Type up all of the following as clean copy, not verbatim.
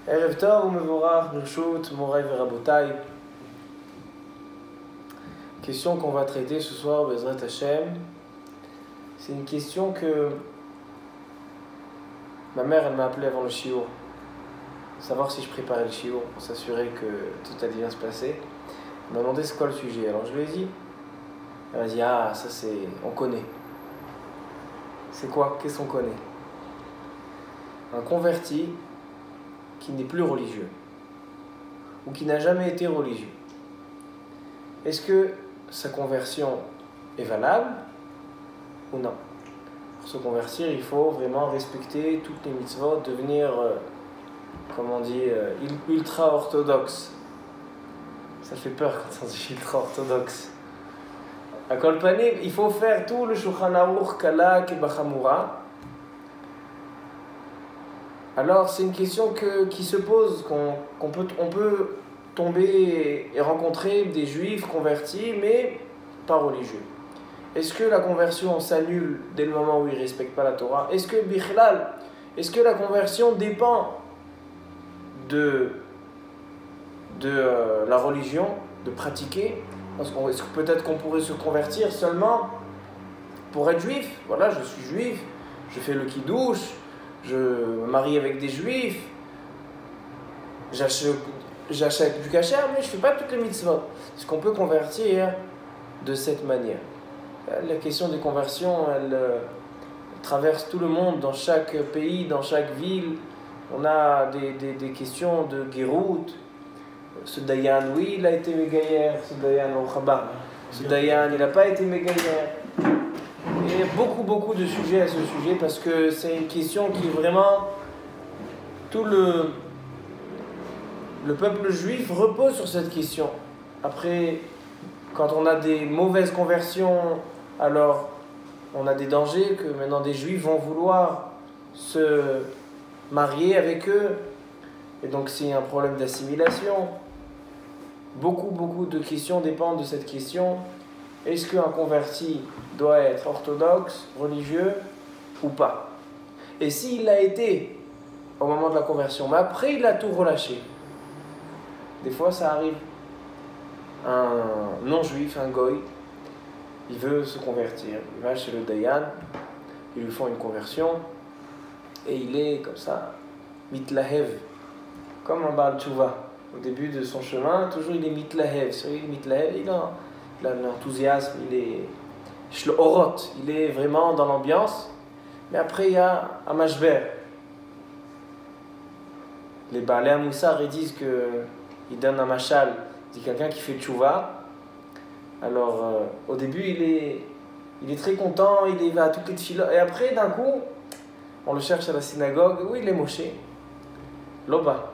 Erev Tov u'mevorach birshut morai verabotai. Question qu'on va traiter ce soir, Bezrat Hashem. C'est une question que ma mère elle m'a appelé avant le shiur, savoir si je préparais le shiur pour s'assurer que tout allait bien se passer. Elle m'a demandé c'est quoi le sujet. Alors je lui ai dit, elle m'a dit ah ça c'est on connaît. C'est quoi? Qu'est-ce qu'on connaît? Un converti qui n'est plus religieux ou qui n'a jamais été religieux. Est-ce que sa conversion est valable ou non? Pour se convertir, il faut vraiment respecter toutes les mitzvot, devenir, comment on dit, ultra-orthodoxe. Ça fait peur quand on dit ultra-orthodoxe. À Kol Panim, il faut faire tout le Shulchan Aruch, Kalak et Bachamura. Alors, c'est une question qui se pose, on peut tomber et rencontrer des juifs convertis, mais pas religieux. Est-ce que la conversion s'annule dès le moment où ils ne respectent pas la Torah? Est-ce que Bichlal, est-ce que la conversion dépend de la religion, de pratiquer? Est-ce que peut-être qu'on pourrait se convertir seulement pour être juif? Voilà, je suis juif, je fais le kiddush, je me marie avec des juifs, j'achète du kasher, mais je ne fais pas toutes les mitzvot. Est-ce qu'on peut convertir de cette manière? La question des conversions, elle traverse tout le monde, dans chaque pays, dans chaque ville. On a des questions de Gérout. Ce Dayan, oui, il a été mégayer, ce Dayan au Chabad. Ce Dayan, il n'a pas été mégayer. Il y a beaucoup de sujets à ce sujet parce que c'est une question qui vraiment tout le peuple juif repose sur cette question. Après, quand on a des mauvaises conversions, alors on a des dangers que maintenant des juifs vont vouloir se marier avec eux. Et donc c'est un problème d'assimilation. Beaucoup de questions dépendent de cette question. Est-ce qu'un converti doit être orthodoxe, religieux ou pas? Et s'il l'a été au moment de la conversion, mais après il a tout relâché. Des fois ça arrive. Un non-juif, un goy, il veut se convertir. Il va chez le Dayan, ils lui font une conversion et il est comme ça, mitlahev, comme un Baal Tshuva. Au début de son chemin, toujours il est mitlahev. Il a l'enthousiasme, il est shloorot, il est vraiment dans l'ambiance. Mais après il y a un mashber. Les Baalei Moussar ils disent qu'ils donnent un machal. C'est quelqu'un qui fait tchouva. Alors, au début, il est très content, il va à toutes les tfilas. Et après, d'un coup, on le cherche à la synagogue. Oui, il est moché. Loba.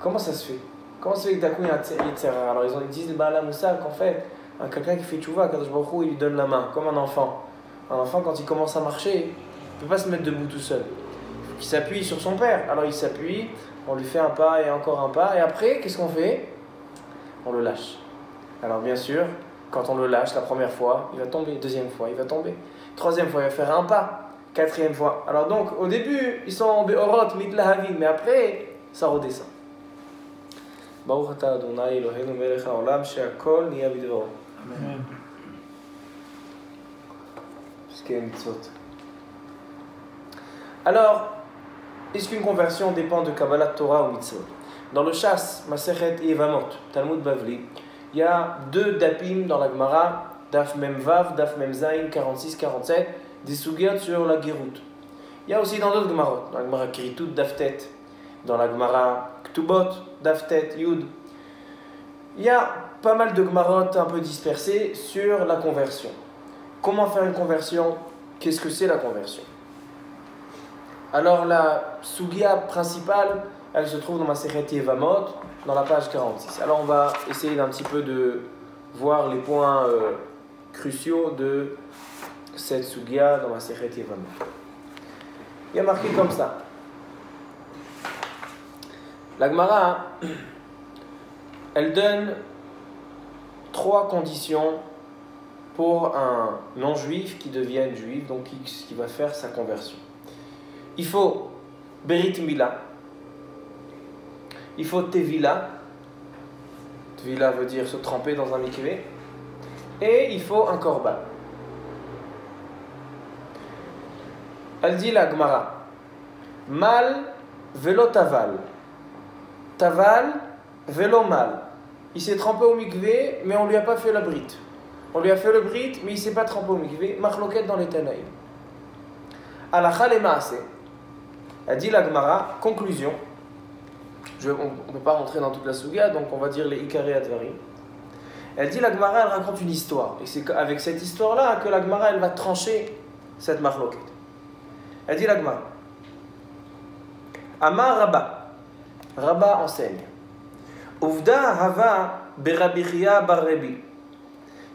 Comment ça se fait? Comment ça se fait que d'un coup, il y a un Yetzera? Alors, ils disent, les Baalei Moussar, qu'en fait, quelqu'un qui fait tchouva, Kadosh Baruch Hu, il lui donne la main, comme un enfant. Un enfant, quand il commence à marcher, il ne peut pas se mettre debout tout seul. Il faut qu'il s'appuie sur son père. Alors, il s'appuie, on lui fait un pas et encore un pas. Et après, qu'est-ce qu'on fait? On le lâche. Alors bien sûr, quand on le lâche la première fois, il va tomber. Deuxième fois, il va tomber. Troisième fois, il va faire un pas. Quatrième fois. Alors donc, au début, ils sont en be'orot, mitlahavim, mais après, ça redescend. Baruch atah Adonai Eloheinu melech haolam she'akol niya bidvaro. Amen. Puisqu'il y a une mitzvot. Alors, est-ce qu'une conversion dépend de Kabbalat Torah ou mitzvot? Dans le Shas, Masechet Yevamot, Talmud Bavli, il y a 2 dapim dans la Gemara, Daf Mem Vav, Daf Mem Zayin, 46-47, des sugyot sur la Gérout. Il y a aussi dans d'autres Gemarot, dans la Gemara Kiritout, Daf Tet, dans la Gemara Ktubot, Daf Tet, Yud. Il y a pas mal de Gemarot un peu dispersés sur la conversion. Comment faire une conversion? Qu'est-ce que c'est la conversion? Alors la sugya principale, elle se trouve dans Masechet Yevamot, dans la page 46. Alors on va essayer d'un petit peu de voir les points cruciaux de cette sugya dans Masechet Yevamot. Il y a marqué comme ça. La Gemara, elle donne 3 conditions pour un non-juif qui devienne juif, donc qui va faire sa conversion. Il faut Berit Mila. il faut tevila. Tevila veut dire se tremper dans un mikvé. Et il faut un korban. Elle dit la Gemara, mal velo taval. Taval velo mal. Il s'est trempé au mikvé, mais on ne lui a pas fait la brite. On lui a fait le brit, mais il ne s'est pas trempé au mikvé. Machloket dans les Tanaïm. Alacha le maaseh. Elle dit la Gemara, conclusion. On ne peut pas rentrer dans toute la suga, donc on va dire les Ikarei Advarim. Elle dit la Gemara, elle raconte une histoire. Et c'est avec cette histoire-là que la Gemara, elle va trancher cette machloket. Elle dit la Gemara, Amar Rabba. Rabba enseigne. Uvda hava berabi Chia bar Rebi.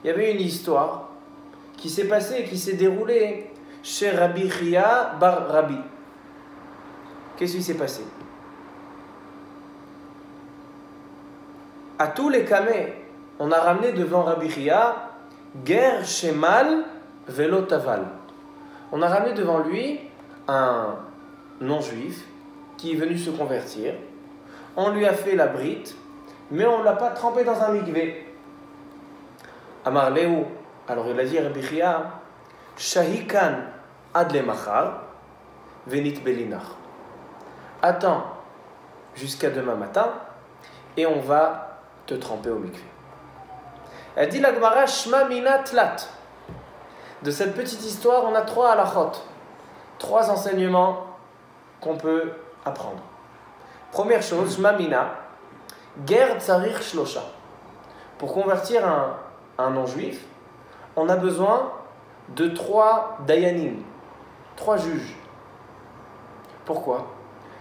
Il y avait une histoire qui s'est passée, qui s'est déroulée chez Rabbi Chia bar Rabbi. Qu'est-ce qui s'est passé? À tous les kamés, on a ramené devant Rabbi Chia Ger Shemal Velo Taval. On a ramené devant lui un non-juif qui est venu se convertir. On lui a fait la brite, mais on ne l'a pas trempé dans un mikvé. Amar Léou, alors il a dit Rabbi Chia, Shahikan ad le machar, venit belinach. Attends jusqu'à demain matin et on va te tremper au mikvé. Elle dit la Gemara Shma mina tlat. De cette petite histoire, on a 3 halachot, 3 enseignements qu'on peut apprendre. Première chose, Shma mina, ger tsarich shlosha. Pour convertir un non-juif, on a besoin de 3 dayanim, 3 juges. Pourquoi?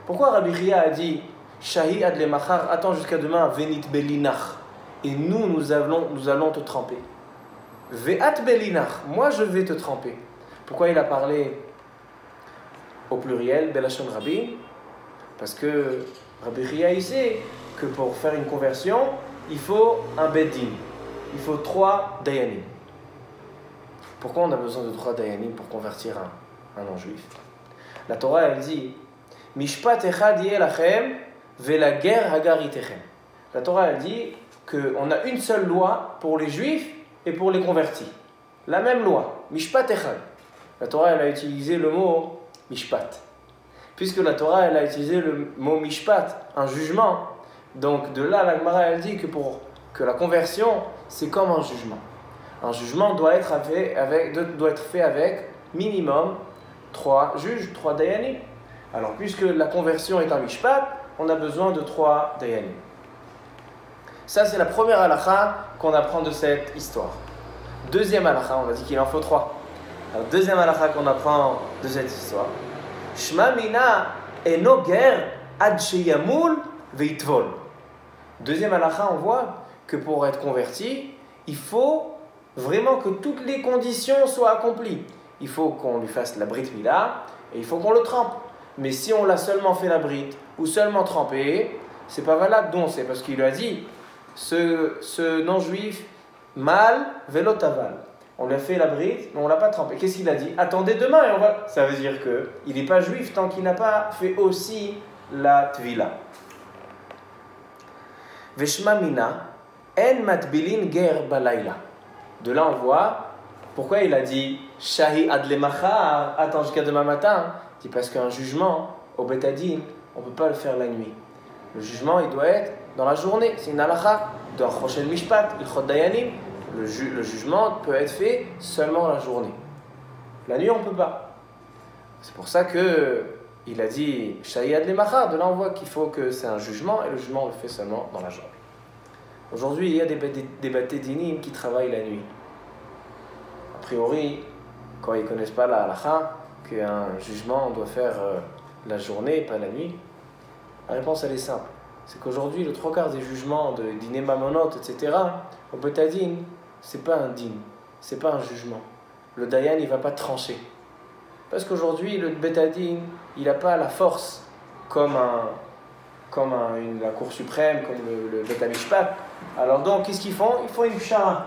Pourquoi Rabbi Chia a dit Shahi ad le machar, attends jusqu'à demain, venit belinach, et nous allons te tremper. Ve'at belinach, moi je vais te tremper. Pourquoi il a parlé au pluriel, Belashon Rabbi? Parce que Rabbi Chia il sait que pour faire une conversion, il faut un beddin, il faut 3 dayanim. Pourquoi on a besoin de 3 dayanim pour convertir un non-juif? La Torah elle dit Mishpat echad yeh lachem velager hagar itechem. La Torah elle dit qu'on a une seule loi pour les juifs et pour les convertis. La même loi, Mishpat echad. La Torah elle a utilisé le mot Mishpat. Puisque la Torah elle a utilisé le mot Mishpat, un jugement. Donc de là la Gemara elle dit que la conversion c'est comme un jugement. Un jugement doit être fait avec minimum 3 juges, 3 dayanim. Alors, puisque la conversion est un mishpat, on a besoin de 3 dayanim. Ça, c'est la première halakha qu'on apprend de cette histoire. Deuxième halakha, on a dit qu'il en faut 3. Alors, deuxième halakha qu'on apprend de cette histoire. Shma mina eno ger ad sheyamul veitvol. Deuxième halakha, on voit que pour être converti, il faut vraiment que toutes les conditions soient accomplies. Il faut qu'on lui fasse la brit mila et il faut qu'on le trempe. Mais si on l'a seulement fait la brite ou seulement trempé, c'est pas valable. Donc c'est parce qu'il a dit ce non-juif mal velo taval. On lui a fait la brite, mais on l'a pas trempé. Qu'est-ce qu'il a dit? Attendez demain et on va. Ça veut dire que il n'est pas juif tant qu'il n'a pas fait aussi la tvila. Veshma mina en matbilin ger balayla. De là on voit pourquoi il a dit shahi ad le machar, attends jusqu'à demain matin. C'est parce qu'un jugement au Betadin, on ne peut pas le faire la nuit. Le jugement, il doit être dans la journée. C'est une halakha. Dans Choshen Mishpat, il Chod Dayanim, le jugement peut être fait seulement la journée. La nuit, on ne peut pas. C'est pour ça qu'il a dit Shayad le Machar. De là, on voit qu'il faut que c'est un jugement et le jugement, on le fait seulement dans la journée. Aujourd'hui, il y a des Betadinim qui travaillent la nuit. A priori, quand ils ne connaissent pas la halakha, qu'un jugement on doit faire la journée, pas la nuit. La réponse elle est simple. C'est qu'aujourd'hui, le 3/4 des jugements de dîner mamonot, etc., au Betadin, c'est pas un din, c'est pas un jugement. Le Dayan, il va pas trancher. Parce qu'aujourd'hui, le Betadin, il n'a pas la force comme la Cour suprême, comme le Bet HaMishpat. Alors donc, qu'est-ce qu'ils font? Ils font une pshara.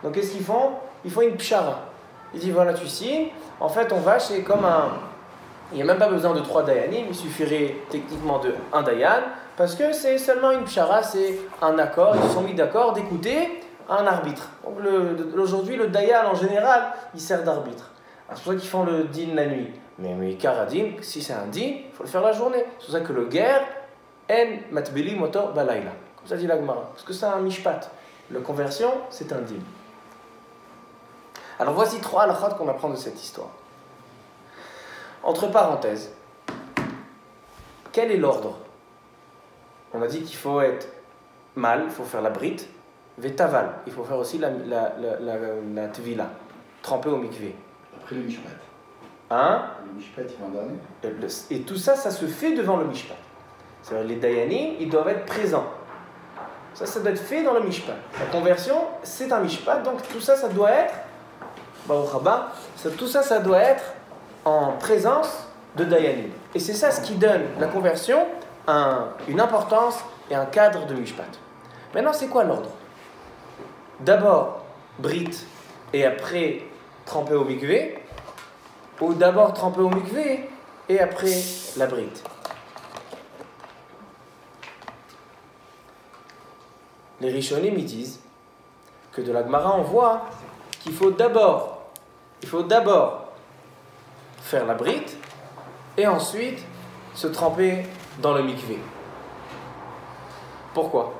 Donc qu'est-ce qu'ils font? Ils font une pshara. Il dit voilà, tu signes. En fait, on va chez comme Il n'y a même pas besoin de 3 dayanim, il suffirait techniquement de 1 dayan, parce que c'est seulement une pshara, c'est un accord, ils se sont mis d'accord d'écouter un arbitre. Donc aujourd'hui, le dayan en général, il sert d'arbitre. C'est pour ça qu'ils font le din la nuit. Mais karadin, si c'est un din, il faut le faire la journée. C'est pour ça que le guerre, en matbeli motor balayla. Comme ça dit la Gemara. Parce que c'est un mishpat. La conversion, c'est un din. Alors voici 3 halachot qu'on apprend de cette histoire. Entre parenthèses, quel est l'ordre? On a dit qu'il faut être mâle, il faut faire la brite, vetaval, il faut faire aussi la tvila, tremper au mikvé. Après le mishpat. Hein? Le mishpat, il va en dernier. Et tout ça, ça se fait devant le mishpat. C'est-à-dire les dayanim, ils doivent être présents. Ça doit être fait dans le mishpat. La conversion, c'est un mishpat, donc tout ça, ça doit être, tout ça, ça doit être en présence de dayanim. Et c'est ça ce qui donne la conversion une importance et un cadre de mishpat. Maintenant, c'est quoi l'ordre? D'abord, brit, et après, tremper au mikvé, ou d'abord tremper au mikvé, et après, la brite. Les Rishonim, ils disent que de la Gemara, on voit qu'il faut d'abord faire la brite, et ensuite se tremper dans le mikvé. Pourquoi?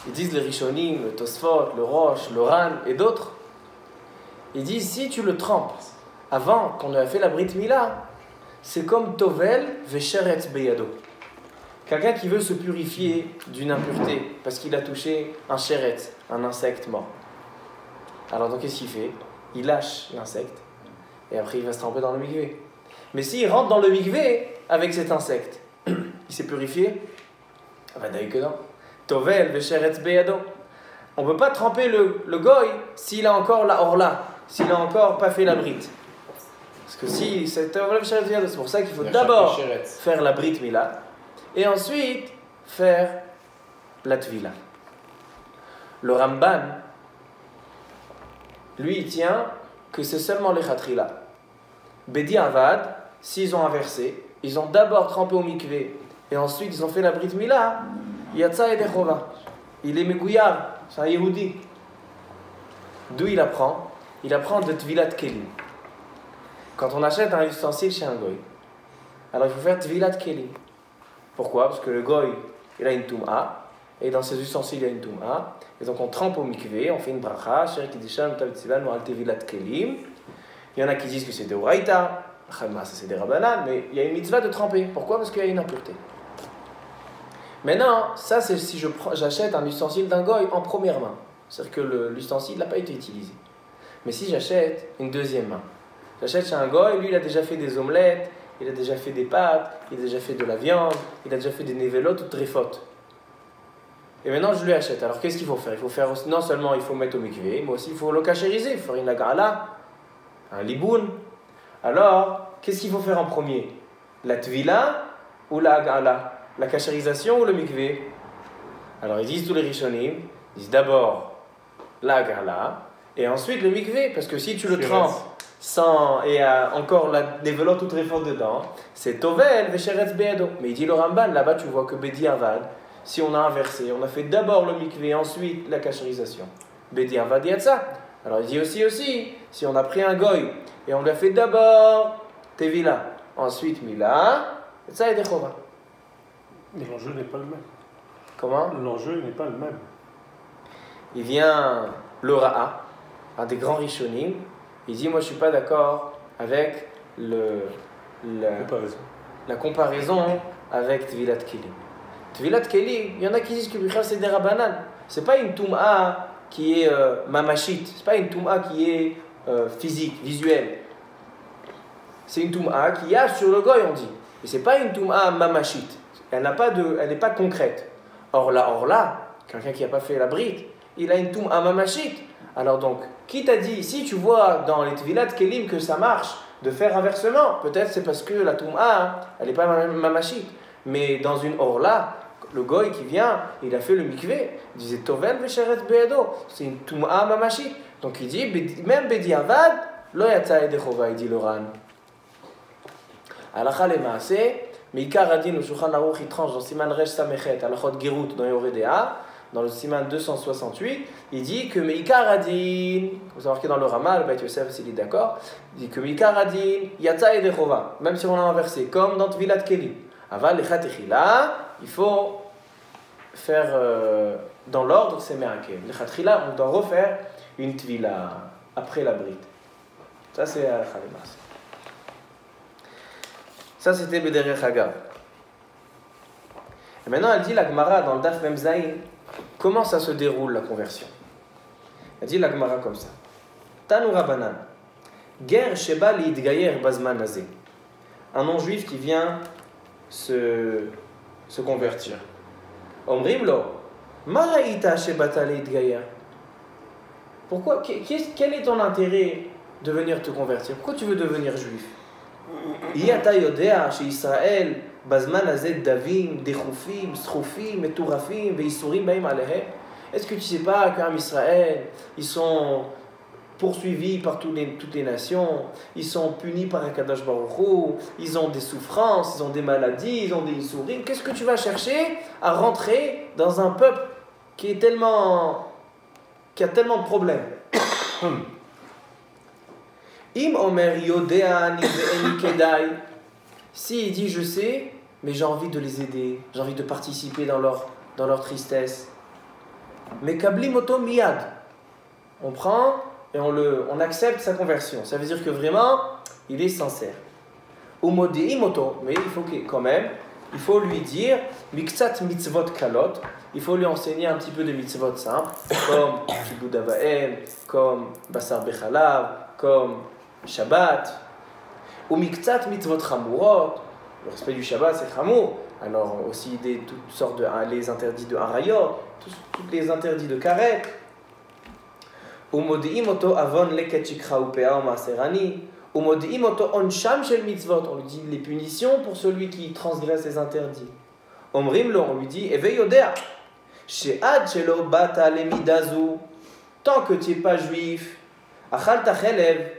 Ils disent les Rishonim, le Tosfot, le Rosh, le Ran et d'autres. Ils disent si tu le trempes avant qu'on ait fait la Brit Mila, c'est comme Tovel Vesheret Beyado. Quelqu'un qui veut se purifier d'une impureté parce qu'il a touché un sheret, un insecte mort. Alors donc qu'est-ce qu'il fait? Il lâche l'insecte et après il va se tremper dans le mikvé. Mais s'il rentre dans le mikvé avec cet insecte, il s'est purifié? Ah bah d'ailleurs que non. Tovel Vesheretz Beyado. On ne peut pas tremper le goy s'il a encore la orla, s'il n'a encore pas fait la brite. Parce que si c'est Tovel Vesheretz Beyado, c'est pour ça qu'il faut d'abord faire la brite mila et ensuite faire la tvila. Le Ramban, lui, il tient que c'est seulement les chatrila. Bedi Avad, s'ils ont inversé, ils ont d'abord trempé au mikvé et ensuite ils ont fait la brit mila, Yatsa et Dechova. Il est Megouyar, c'est un Yehudi. D'où il apprend? Il apprend de Tvilat Kelim. Quand on achète un ustensile chez un goy, alors il faut faire Tvilat Kelim. Pourquoi? Parce que le goy, il a une Toum'a, et dans ses ustensiles, il y a une Toum'a, et donc on trempe au mikvé, on fait une bracha, Sher Kiddishan, Tavitsivan, ou Al Tvilat Kelim. Il y en a qui disent que c'est de Uraïta, ça c'est des Rabbanan, mais il y a une mitzvah de tremper. Pourquoi? Parce qu'il y a une impureté. Maintenant, ça c'est si j'achète un ustensile d'un goy en première main. C'est-à-dire que l'ustensile n'a pas été utilisé. Mais si j'achète une deuxième main, j'achète chez un goy, lui il a déjà fait des omelettes, il a déjà fait des pâtes, il a déjà fait de la viande, il a déjà fait des névélotes ou de tréfotes. Et maintenant je lui achète. Alors qu'est-ce qu'il faut faire? Il faut faire non seulement il faut mettre au mikvé, mais aussi il faut le cachériser, il faut faire une lagala, un liboun. Alors, qu'est-ce qu'il faut faire en premier? La tvila ou la agala? La cachérisation ou le mikvé? Alors ils disent tous les rishonim, ils disent d'abord la gala et ensuite le mikvé, parce que si tu le trempes sans et encore des velours tout très fort dedans, c'est tovel vesheretz beado. Mais il dit le Ramban, là-bas tu vois que Bedi Avad, si on a inversé, on a fait d'abord le mikvé, ensuite la cachérisation. Bedi Avad yatsa. Alors il dit aussi, si on a pris un goy et on lui a fait d'abord tevila, ensuite mila, yatsa et dechova. Mais l'enjeu n'est pas le même. Comment? L'enjeu n'est pas le même. Il vient le Ra'a, un des grands rishonim, il dit moi je ne suis pas d'accord avec la comparaison avec Tvilat Kelim. Tvilat Kelim, il y en a qui disent que c'est des Rabbanan. Ce n'est pas une Toum'a qui est mamashit, ce n'est pas une Toum'a qui est physique, visuelle. C'est une Toum'a qui a sur le goy, on dit. Et ce n'est pas une Toum'a mamashit. Elle n'est pas concrète. Or là, quelqu'un qui n'a pas fait la brite, il a une Toum'a mamashit. Alors donc, qui t'a dit, si tu vois dans les Tvilat Kelim que ça marche de faire inversement, peut-être c'est parce que la Toum'a, elle n'est pas mamashit. Mais dans une orla, le goy qui vient, il a fait le mikvé, il disait Tovel Vesheretz Beado, c'est une Toum'a mamashit. Donc il dit, même Bedi Avad, lo yatsa et dechova, il dit le Ran. Halakha le maaseh, Meikar Adin ou Shulchan Aruch, il tranche dans Siman Resh Samechet, Halachot Gerut dans Yoredea, dans le Siman 268, il dit que Meikar Adin, vous avez marqué dans le Rama, le Beit Yosef, s'il est d'accord, il dit que Meikar Adin, Yatsa et Dechova, même si on l'a inversé, comme dans Tvilat Keli. Aval Lechat Echila, il faut faire dans l'ordre, c'est Merakev. Lechat Echila, on doit refaire une Tvila après la brite. Ça, c'est Halakha le maaseh. Ça, c'était Bederech Hagav. Et maintenant, elle dit, la Gemara, dans le Daf Mem Zayin, comment ça se déroule, la conversion. Elle dit, la Gemara, comme ça. Tanu Rabanan. Ger Sheba Liidgayer Bazman Azeh. Un non-juif qui vient se convertir. Omrim lo. Ma Raïta Shebata Liidgayer. Pourquoi, quel est ton intérêt de venir te convertir? Pourquoi tu veux devenir juif? Yata yodea chez Israël, bazman azed davim, dechufim, stroufim, meturafim, veisurim baim alehem. Est-ce que tu sais pas qu'en Israël, ils sont poursuivis par toutes les nations, ils sont punis par Akadosh Baruch Hu, ils ont des souffrances, ils ont des maladies, ils ont des isurim. Qu'est-ce que tu vas chercher à rentrer dans un peuple qui a tellement de problèmes? Im Omer Yodea Nive'eni Kedai. S'il dit je sais, mais j'ai envie de les aider, j'ai envie de participer dans leur tristesse. Mais Kabli Moto Miyad. On prend et on accepte sa conversion. Ça veut dire que vraiment, il est sincère. Umodei Moto. Mais il faut quand même, il faut lui dire Miktsat Mitzvot Kalot. Il faut lui enseigner un petit peu de mitzvot simples, comme Kibud Avaim, comme Basar Bechalav, comme Shabbat, ou Miktsat Mitzvot Chamurot. Le respect du Shabbat, c'est Chamour. Alors aussi toutes sortes les interdits de Harayot, tous les interdits de Karet. Ou Modi'im Oto Avon Leket Shikra Upea Maaserani. Ou Modi'im Oto Onsham Shel Mitzvot. On lui dit les punitions pour celui qui transgresse les interdits. Omrim lo, on lui dit Eve Yodea. She'ad Shelo Bata Lemidazu. Tant que tu n'es pas juif, Achal Tachelev.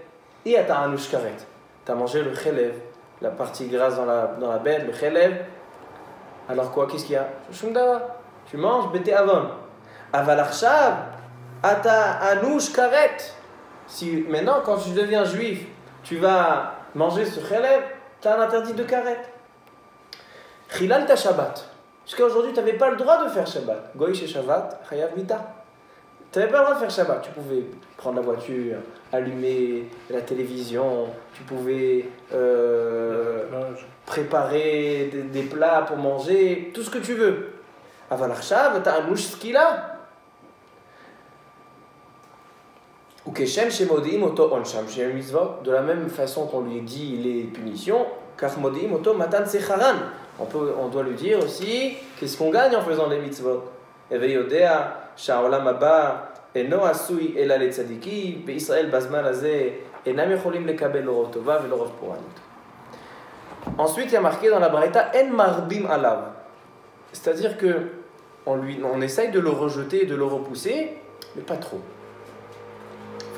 Et à ta anouche karet. Tu as mangé le chelev, la partie grasse dans la bête, le chelev. Alors quoi, qu'est-ce qu'il y a? Tu manges, bete avon. Aval achshav, ata anouche karet. Si maintenant, quand tu deviens juif, tu vas manger ce chelev, tu as un interdit de karet. Chilal ta Shabbat. Jusqu'à aujourd'hui, tu n'avais pas le droit de faire Shabbat. Goy chez Shabbat, chayav vita. Tu n'avais pas le droit de faire Shabbat. Tu pouvais prendre la voiture, allumer la télévision, tu pouvais préparer des plats pour manger, tout ce que tu veux. Aval achshav, tu as un mouche skila. Ou keshem chez Modi'im Oto Onsham chez Mitzvot. De la même façon qu'on lui dit les punitions, car Modi'im Oto Matan Secharan. On doit lui dire aussi qu'est-ce qu'on gagne en faisant les mitzvot. Eveyodea. שהעולם הבא אינו עשוי אלא לצדיקים, בישראל בזמן הזה אינם יכולים לקבל לא רוב טובה ולא רוב פורענות. Ensuite, il y a marqué dans la Braïta En marbim alav. C'est-à-dire que on essaye de le rejeter, de le repousser, mais pas trop.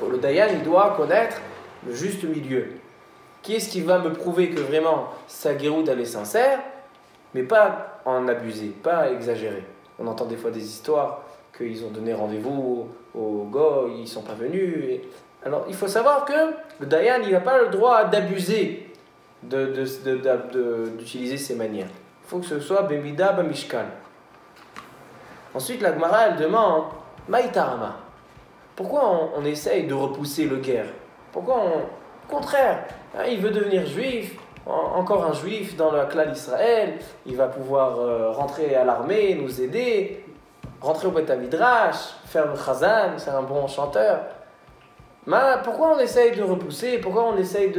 Le Dayan, il doit connaître le juste milieu. Qui est-ce qui va me prouver que vraiment sa guéroute elle est sincère, mais pas en abuser, pas exagérer. On entend des fois des histoires qu'ils ont donné rendez-vous aux goy, ils ne sont pas venus. Alors, il faut savoir que le Dayan, il n'a pas le droit d'abuser d'utiliser ces manières. Il faut que ce soit Bemida Bamishkan. Ensuite, la Gemara, elle demande Maïtarama. Pourquoi on essaye de repousser le guerre? Pourquoi au contraire, il veut devenir juif, encore un juif dans le clan d'Israël, il va pouvoir rentrer à l'armée, nous aider, rentrer au Beth Midrash, faire le Chazan, c'est un bon chanteur. Mais pourquoi on essaye de repousser? Pourquoi on essaye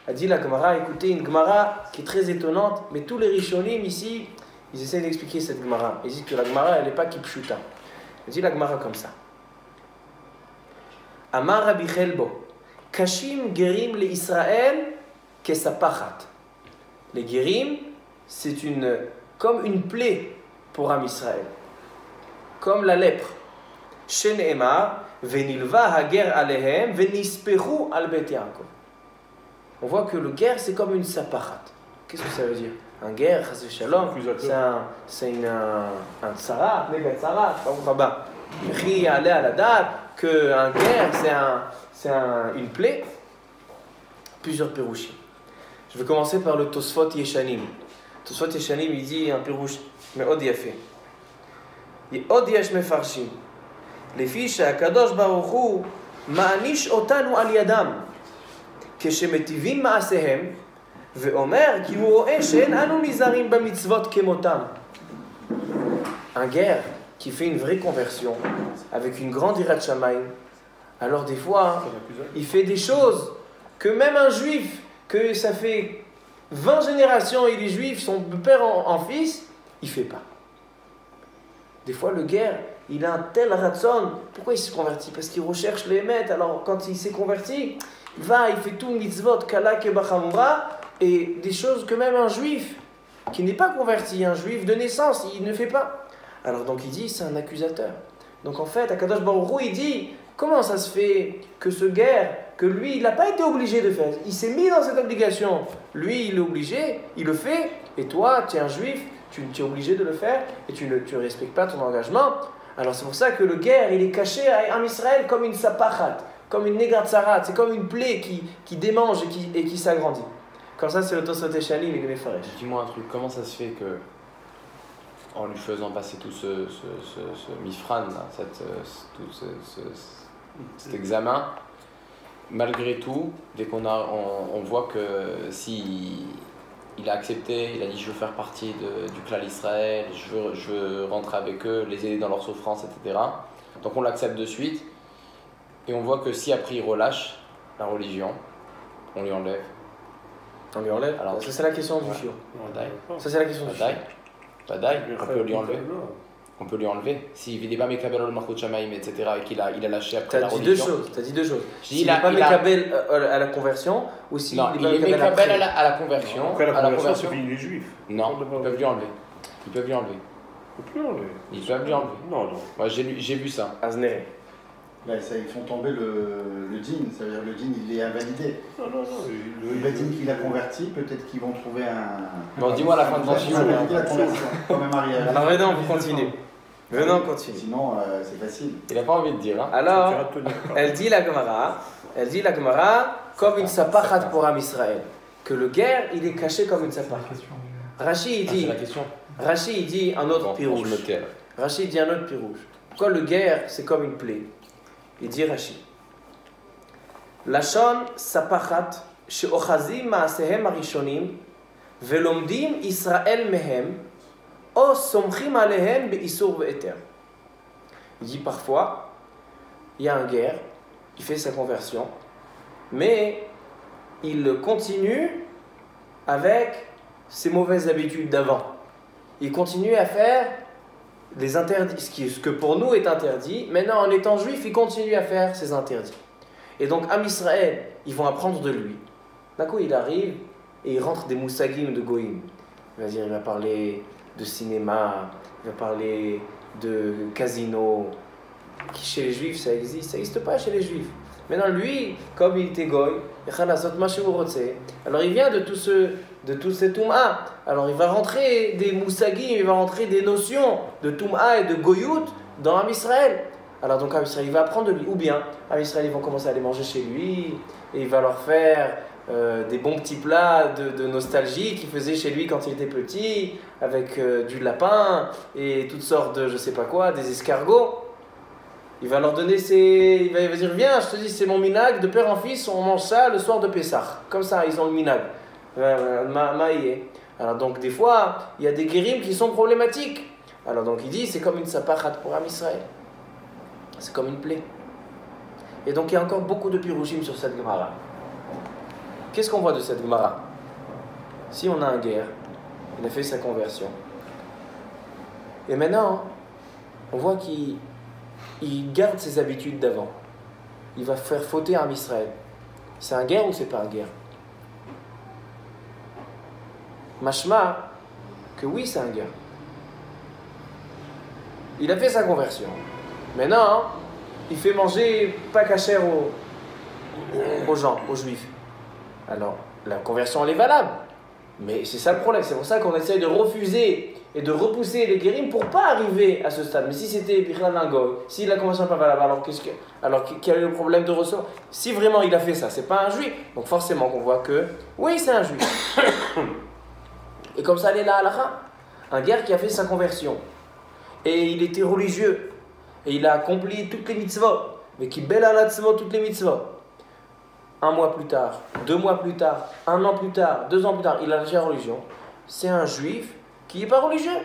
a dit la Gemara, écoutez, une Gemara qui est très étonnante, mais tous les Rishonim ici, ils essayent d'expliquer cette Gemara. Ils disent que la Gemara, elle n'est pas Kipshuta. Elle dit la Gemara comme ça. Amar Rabbi Chelbo, Kashim Gerim le Israël Kesapachat. Les Gerim, c'est comme une plaie pour Am Israël, comme la lèpre. Shene'emar, Venilva Hager Alehem, Venisperu al Bet Yaakov. on voit que le guerre, c'est comme une saparat. Qu'est-ce que ça veut dire? Un guerre, c'est shalom, c'est un tsara, méga tsara, Ri allait à la date qu'un guerre, c'est une plaie. Plusieurs pérouchis. Je vais commencer par le Tosfot Yeshanim. Tosfot Yeshanim, il dit un pérouche, mais od yafé. Od yesh mefarshim. Les fiches à Kadosh Baruch Hu, ma'anish otanu al yadam. כשמטיבים מעשיהם, ואומר כי הוא רואה שאין אנו נזהרים במצוות כמותם. Un guerre qui fait une vraie conversion, avec une grande irat shamayim, alors des fois, il fait des choses que même un juif, que ça fait 20 générations, il est juif, son père en fils, il ne fait pas. Des fois, le guerre, il a un tel ratson. Pourquoi il se convertit? Parce qu'il recherche les émettes. Alors, quand il s'est converti, il fait tout mitzvot, kalak et bachamura, et des choses que même un juif, qui n'est pas converti, un juif de naissance, il ne fait pas. Alors, donc, il dit, c'est un accusateur. Donc, en fait, Akadosh Baruch Hu, il dit, comment ça se fait que ce guerre, que lui, il n'a pas été obligé de faire? Il s'est mis dans cette obligation. Lui, il est obligé, il le fait, et toi, tu es un juif, tu es obligé de le faire, et tu ne respectes pas ton engagement. Alors c'est pour ça que le guerre, il est caché à Israël comme une sapachat, comme une negatzarat, c'est comme une plaie qui démange et qui s'agrandit. Comme ça, c'est le Tosfot Yeshanim et le Mefaresh. Dis-moi un truc, comment ça se fait que, en lui faisant passer tout ce mifran, là, cet examen, malgré tout, dès on voit que si il a accepté, il a dit je veux faire partie du clan Israël, je veux rentrer avec eux, les aider dans leur souffrance, etc. Donc on l'accepte de suite, et on voit que si après il relâche la religion, on lui enlève. On lui enlève. Alors ça c'est la question du chiot. Ça c'est la question du chiot. Badaï, on peut lui enlever. On peut lui enlever. S'il n'est pas Mekabel al Malchut Shamaim, etc., et qu'il a lâché après la religion. Tu as dit deux choses. S'il n'est pas Mekabel à la conversion, ou s'il est Mekabel à la conversion. Après la conversion, c'est fini les juifs. Non, ils peuvent lui enlever. Ils peuvent lui enlever. Ils peuvent lui enlever. Non. Moi, j'ai vu ça. Aznéré. Là, ça, ils font tomber le djinn, c'est-à-dire le djinn il est invalidé. Non. Le djinn qu'il a converti, peut-être qu'ils vont trouver un. Bon, dis-moi la fin de conversion. La conversion, quand même arrière. Alors venons, on continue. Venons, on continue. Sinon, c'est facile. Il n'a pas envie de dire. Hein. Alors, elle dit la Gemara, comme une sapachat pour Am Israël, que le guerre, il est caché comme une sapachat. Rashi, il dit. Rashi, il dit un autre pirouche. Rashi dit un autre pirouche. Pourquoi le guerre, c'est comme une plaie? Il dit Rashi. Lashon sapachat she'ochazim ma'asehem arishonim velomdim Israël mehem o somchim alehem be'isur ve'eter. Il dit parfois, il y a un guerre, il fait sa conversion, mais il continue avec ses mauvaises habitudes d'avant. Il continue à faire les interdits, ce que pour nous est interdit. Maintenant, en étant juif, il continue à faire ses interdits. Et donc, Am Israël, ils vont apprendre de lui. D'un coup, il arrive et il rentre des moussagim de Goïm. Il va parler de cinéma, il va parler de casino, qui chez les juifs, ça n'existe pas chez les juifs. Maintenant, lui, comme il était goy, alors il vient de tout ce Toum'a. Alors il va rentrer des moussagim, il va rentrer des notions de Toum'a et de goyout dans Am Israël. Alors donc Am Israël, il va apprendre de lui. Ou bien, Am Israël, ils vont commencer à aller manger chez lui, et il va leur faire des bons petits plats de nostalgie qu'il faisait chez lui quand il était petit, avec du lapin et toutes sortes de je sais pas quoi, des escargots. Il va leur donner il va dire viens, je te dis c'est mon minag, de père en fils, on mange ça le soir de Pessah. Comme ça, ils ont le minag. Alors donc des fois, il y a des guérim qui sont problématiques. Alors donc il dit c'est comme une sapachat pour Am Israël. C'est comme une plaie. Et donc il y a encore beaucoup de pirouchim sur cette Gemara. Qu'est-ce qu'on voit de cette Gemara? Si on a un guerre, il a fait sa conversion. Et maintenant, on voit qu'il garde ses habitudes d'avant. Il va faire fauter Am Israël. C'est un guerre ou c'est pas un guerre? Mashma, que oui, c'est un guerre. Il a fait sa conversion. Maintenant, il fait manger pas cachère aux gens, aux juifs. Alors, la conversion elle est valable. Mais c'est ça le problème, c'est pour ça qu'on essaye de refuser et de repousser les guérims pour pas arriver à ce stade. Mais si c'était Bichlal un goy, si la conversion n'est pas valable, alors quel est le problème de recevoir? Si vraiment il a fait ça, c'est pas un juif. Donc forcément qu'on voit que oui, c'est un juif. Et comme ça, elle est là à la fin. Un guerre qui a fait sa conversion. Et il était religieux. Et il a accompli toutes les mitzvot. Mais qui belle à la tzvot, toutes les mitzvot. 1 mois plus tard, 2 mois plus tard, 1 an plus tard, 2 ans plus tard, il a lâché la religion. C'est un juif qui n'est pas religieux.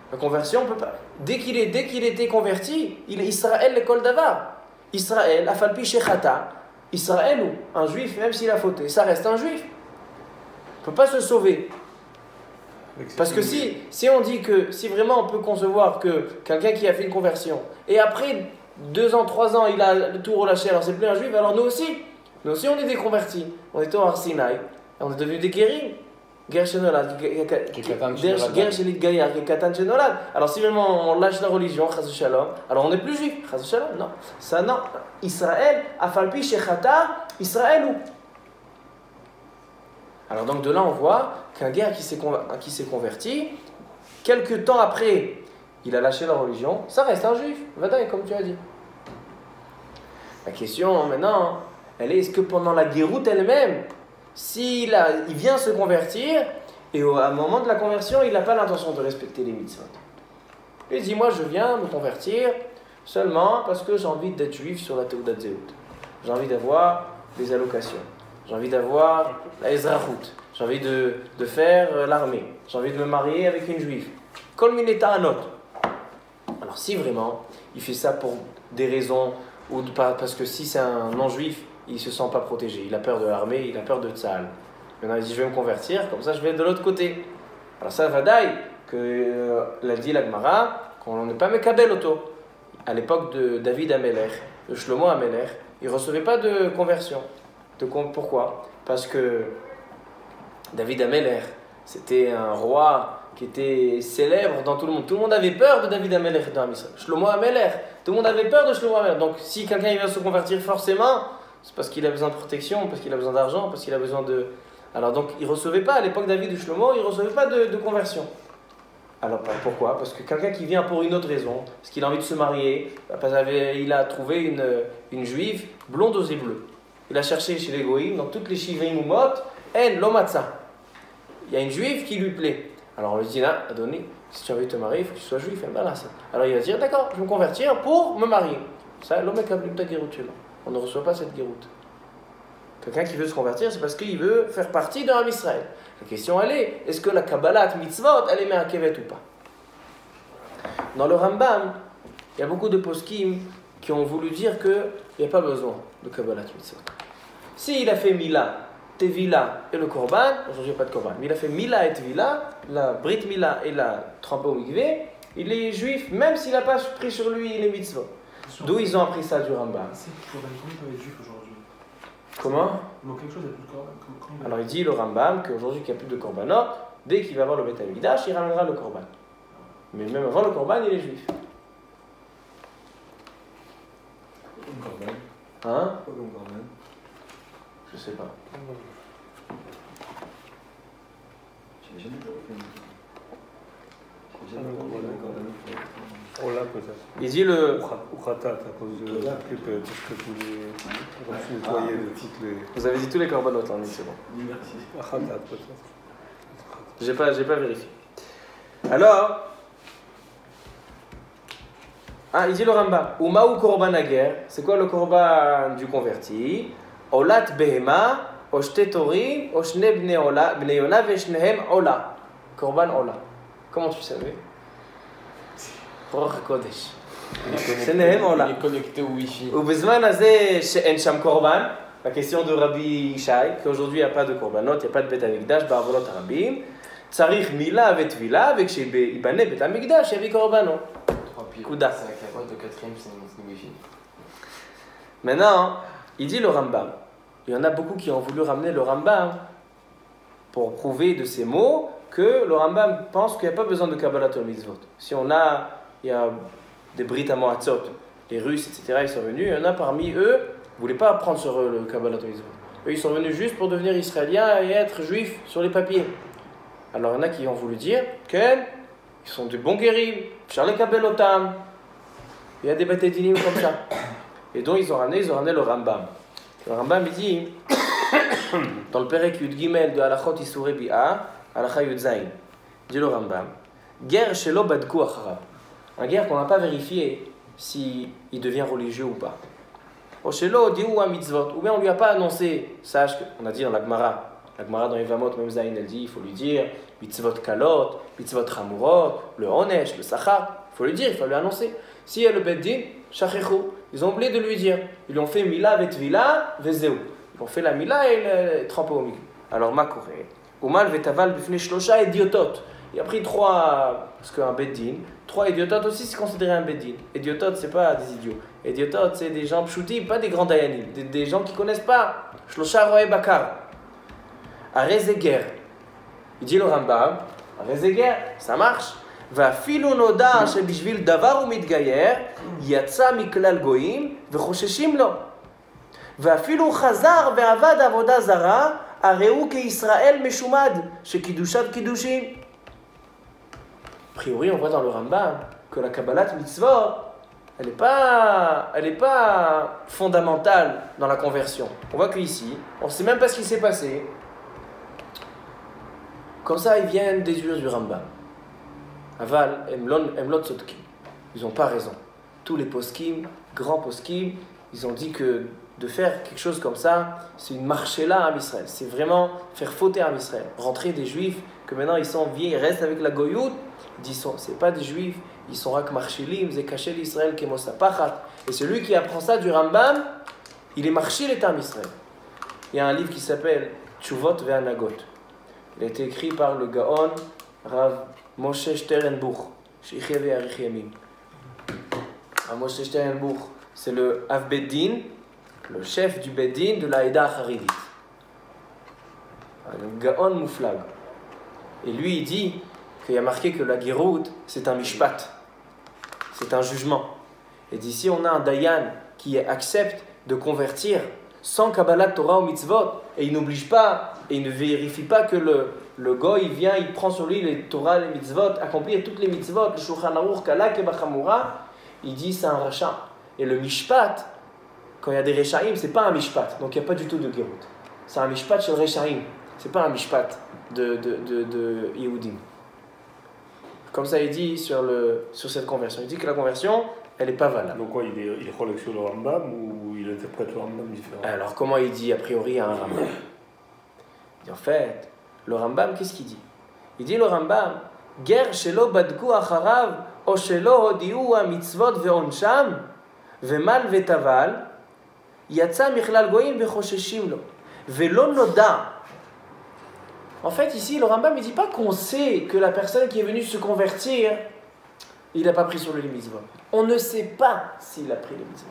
La conversion, on peut pas. Dès qu'il était converti, il est Israël l'école d'Avar. Israël, Afalpi Shechata. Israël ou un juif, même s'il a fauté, ça reste un juif. On ne peut pas se sauver. Parce que si on dit que, si vraiment on peut concevoir que quelqu'un qui a fait une conversion, et après 2 ans, 3 ans, il a tout relâché, alors c'est plus un juif, alors nous aussi on est des convertis. On était au Har Sinaï, on est devenus des guérim. Guerre Shenolad, guerre Shelit Gaïa, Katan Shenolad. Alors si vraiment on lâche la religion, Chaz Shalom, alors on n'est plus juif, Chaz Shalom, non. Ça non. Israël, Afalpi Shechata, Israël ou. Alors donc de là on voit qu'un guerre qui s'est converti, quelques temps après, il a lâché la religion, ça reste un juif, Vadaï, comme tu as dit. La question maintenant, elle est, est-ce que pendant la guéroute elle-même, il vient se convertir, et à un moment de la conversion, il n'a pas l'intention de respecter les mitzvot. Il dit, moi je viens me convertir seulement parce que j'ai envie d'être juif sur la Teudat Zéhout. J'ai envie d'avoir des allocations. J'ai envie d'avoir la Ezrachut. J'ai envie de faire l'armée. J'ai envie de me marier avec une juive. Kol mineta anot. Alors si vraiment, il fait ça pour des raisons, ou parce que si c'est un non-juif, il ne se sent pas protégé. Il a peur de l'armée, il a peur de Tzahal. Maintenant il dit, je vais me convertir, comme ça je vais de l'autre côté. Alors ça, Vadaï, que l'a dit la Gemara, qu'on n'est pas Mekabel auto. À l'époque de David Amelech, de Shlomo Amelech, il ne recevait pas de conversion. Pourquoi? Parce que David Amelech, c'était un roi qui était célèbre dans tout le monde. Tout le monde avait peur de David Amelech dans Israël. Shlomo Amelech, tout le monde avait peur de Shlomo Amelech. Donc si quelqu'un vient se convertir forcément, c'est parce qu'il a besoin de protection, parce qu'il a besoin d'argent, parce qu'il a besoin de... Alors donc il ne recevait pas, à l'époque David ou Shlomo, il ne recevait pas de conversion. Alors pourquoi? Parce que quelqu'un qui vient pour une autre raison, parce qu'il a envie de se marier, parce qu'il a trouvé une juive blonde aux yeux bleus. Il a cherché chez les goïms, dans toutes les shivrim ou mot, en lomatza. Il y a une juive qui lui plaît. Alors on lui dit, là, Adoni, si tu as envie de te marier, il faut que tu sois juif. Alors il va dire, d'accord, je vais me convertir pour me marier. Ça, l'homme est kablim ta guéroute. On ne reçoit pas cette guéroute. Quelqu'un qui veut se convertir, c'est parce qu'il veut faire partie d'un Israël. La question elle est-ce que la Kabbalat mitzvot, elle est me'akevet ou pas? Dans le Rambam, il y a beaucoup de poskim qui ont voulu dire qu'il n'y a pas besoin de Kabbalat mitzvot. S'il a fait Mila, Tevila et le Korban, aujourd'hui il n'y a pas de Korban, mais il a fait Mila et Tevila, la Brit Mila et la trempée au Mikvé, il est juif, même s'il n'a pas pris sur lui les mitzvot. D'où ils ont appris ça du Rambam? C'est pour être juif aujourd'hui. Comment? Donc quelque chose de plus Korban. Alors il dit le Rambam qu'aujourd'hui qu'il n'y a plus de Korbanot, dès qu'il va avoir le Beth Amikdash, il ramènera le Korban. Mais même avant le Korban, il est juif. Comme Corban. Hein? Pas comme Corban. Je sais pas. J'ai jamais fait. J'ai jamais fait un Corban. Ola peut-être. Il dit le... Ou Khatat, à cause de la pluie, peut-être que tous les... On va se nettoyer de toutes les... Vous avez dit tous les Korbanot en ligne, c'est bon. Merci. Khatat peut-être. J'ai pas vérifié. Alors... Ah, il dit le Rambam. Umaou Korban Ager, c'est quoi le Korban du converti? Olat Behema, Oshte Tori, Oshne Bnei Yona, Veshnehem Ola. Korban Ola. Comment tu savais? Roch Kodesh. Shnehem Ola. Il est connecté au Wi-Fi. Ubezman Azeh She'en Sham Korban. La question de Rabbi Ishai, qu'aujourd'hui il n'y a pas de Korbanot, il n'y a pas de Bet Amikdash, Ba'avolot Rabim. Tsarich Mila avec Tvila, avec Ibane Bet Amikdash, il y avait Korbanot. Kouda. C'est avec la boîte de 4ème, c'est le Wi-Fi. Maintenant, il dit le Rambam. Il y en a beaucoup qui ont voulu ramener le Rambam pour prouver de ces mots que le Rambam pense qu'il n'y a pas besoin de Kabbalat Mitzvot. Si il y a des Brit Hamoatzot, les Russes, etc., ils sont venus, il y en a parmi eux, ne voulaient pas apprendre sur le Kabbalat Mitzvot. Eux, ils sont venus juste pour devenir israéliens et être juifs sur les papiers. Alors, il y en a qui ont voulu dire qu'ils sont des bons guérim, Charles Kabelotam. Il y a des bêtes dinim comme ça. Et donc, ils ont ramené le Rambam. Le Rambam, il dit, dans le Perek Yud Gimel de Halachot Isurei Bi'a, Halacha Yud Zayin, dit le Rambam, guerre shelo badku acharav. Un guerre qu'on n'a pas vérifié s'il devient religieux ou pas. Ou bien on ne lui a pas annoncé, sache qu'on a dit dans la Gemara dans Yevamot, même Zayin, elle dit, il faut lui dire, mitzvot kalot, mitzvot hamurot, le onesh, le sachar, il faut lui dire, il faut lui annoncer. Si il y a le beddin, shachechu, ils ont oublié de lui dire, ils lui ont fait mila vetvila vezeu. Ils ont fait la mila et le trempé au milieu. Alors ma koré, umal vetaval bifne shlosha idiotot. Il a pris 3, parce qu'un beddin, 3 idiototes aussi c'est considéré un beddin. Idiototes c'est pas des idiots. Idiototes c'est des gens pshoutim, pas des grands dayanim, des gens qui connaissent pas. Shlosha roe bakar. Arezeger. Il dit le Rambam, Arezeger, ça marche. ואפילו נודע שבשביל דבר הוא מתגייר, יצא מכלל גויים וחוששים לו. ואפילו חזר ועבד עבודה זרה, הרי הוא כישראל משומד, שקידושת קידושים. A priori, on voit dans le Rambam que la Kabbalat Mitzvot, elle n'est pas fondamentale dans la conversion. On voit qu'ici, on ne sait même pas ce qui s'est passé. Comme ça, ils viennent déduire du Rambam. Aval, Emlot Sotkim. Ils n'ont pas raison. Tous les poskim, grands poskim, ils ont dit que de faire quelque chose comme ça, c'est une marchéla à Israël. C'est vraiment faire fauter à Israël. Rentrer des juifs, que maintenant ils sont vieux, ils restent avec la goyout, ils disent c'est pas des juifs, ils sont rak marchélim, c'est caché l'Israël qui est pachat. Et celui qui apprend ça du Rambam, il est marché l'état Israël. Il y a un livre qui s'appelle Tshuvot ve'anagot. Il a été écrit par le Gaon Rav Moshe Sternbuch, Sheikhé ve'arich yamim. Moshe Sternbuch, c'est le Av Beddin, le chef du Beddin de la Eda Haridit. Un Gaon Mouflag. Et lui, il dit qu'il y a marqué que la Giroud, c'est un mishpat. C'est un jugement. Et d'ici, on a un Dayan qui accepte de convertir sans Kabbalat Torah ou Mitzvot. Et il n'oblige pas, et il ne vérifie pas que le goy, il vient, il prend sur lui les Torah, les Mitzvot, accomplir toutes les Mitzvot, le Shulchan Aruch, Kalak et Bachamura. Il dit c'est un rachat. Et le mishpat, quand il y a des Rechaim, c'est pas un mishpat. Donc il n'y a pas du tout de Giroud. C'est un mishpat chez le Rechaim. C'est pas un mishpat de Yehudim. Comme ça, il dit sur cette conversion. Il dit que la conversion, elle n'est pas valable. Donc quoi, il est relève sur le Rambam ou il interprète le Rambam différemment? Alors comment il dit a priori à un Rambam? Il dit en fait, le Rambam, qu'est-ce qu'il dit? Il dit le Rambam, Ger shelo badku acharav, o shelo hodiu mitzvot ve'onsham, ve'mal ve'taval, yatsa michlal goyim ve'chosheshim lo, ve'lo noda. En fait, ici, le Rambam ne dit pas qu'on sait que la personne qui est venue se convertir, il n'a pas pris sur lui les mitzvot. On ne sait pas s'il a pris les mitzvot.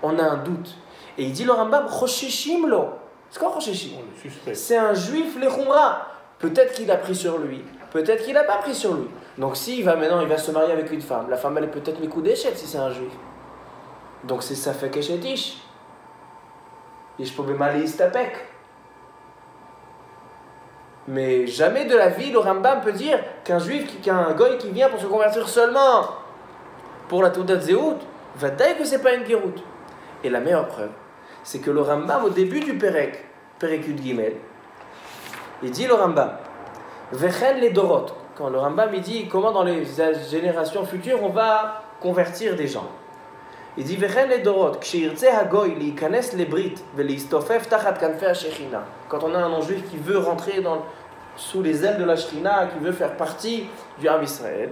On a un doute. Et il dit le Rambam, chosheshim lo. C'est quoi chosheshim? C'est un juif lechumra. Peut-être qu'il a pris sur lui, peut-être qu'il n'a pas pris sur lui. Donc s'il va maintenant, il va se marier avec une femme. La femme, elle est peut-être mikoudeshet si c'est un juif. Donc c'est ça fait keshetish. Ish po bemali istapek. Mais jamais de la vie, le Rambam peut dire qu'un juif, qu'un goy qui vient pour se convertir seulement pour la Toudat Zéhout, va dire que ce n'est pas une Gérout. Et la meilleure preuve, c'est que le Rambam, au début du Perek Yud Gimel, il dit le Rambam, Vechen les Dorot, quand le Rambam il dit comment dans les générations futures on va convertir des gens. Il dit Vechen les Dorot, Kshirtse Hagoy li kanes le Brit, velistofef tachat kanfe ha-Shechina. Quand on a un non-juif qui veut rentrer sous les ailes de la Shechina, qui veut faire partie du Ham Israël,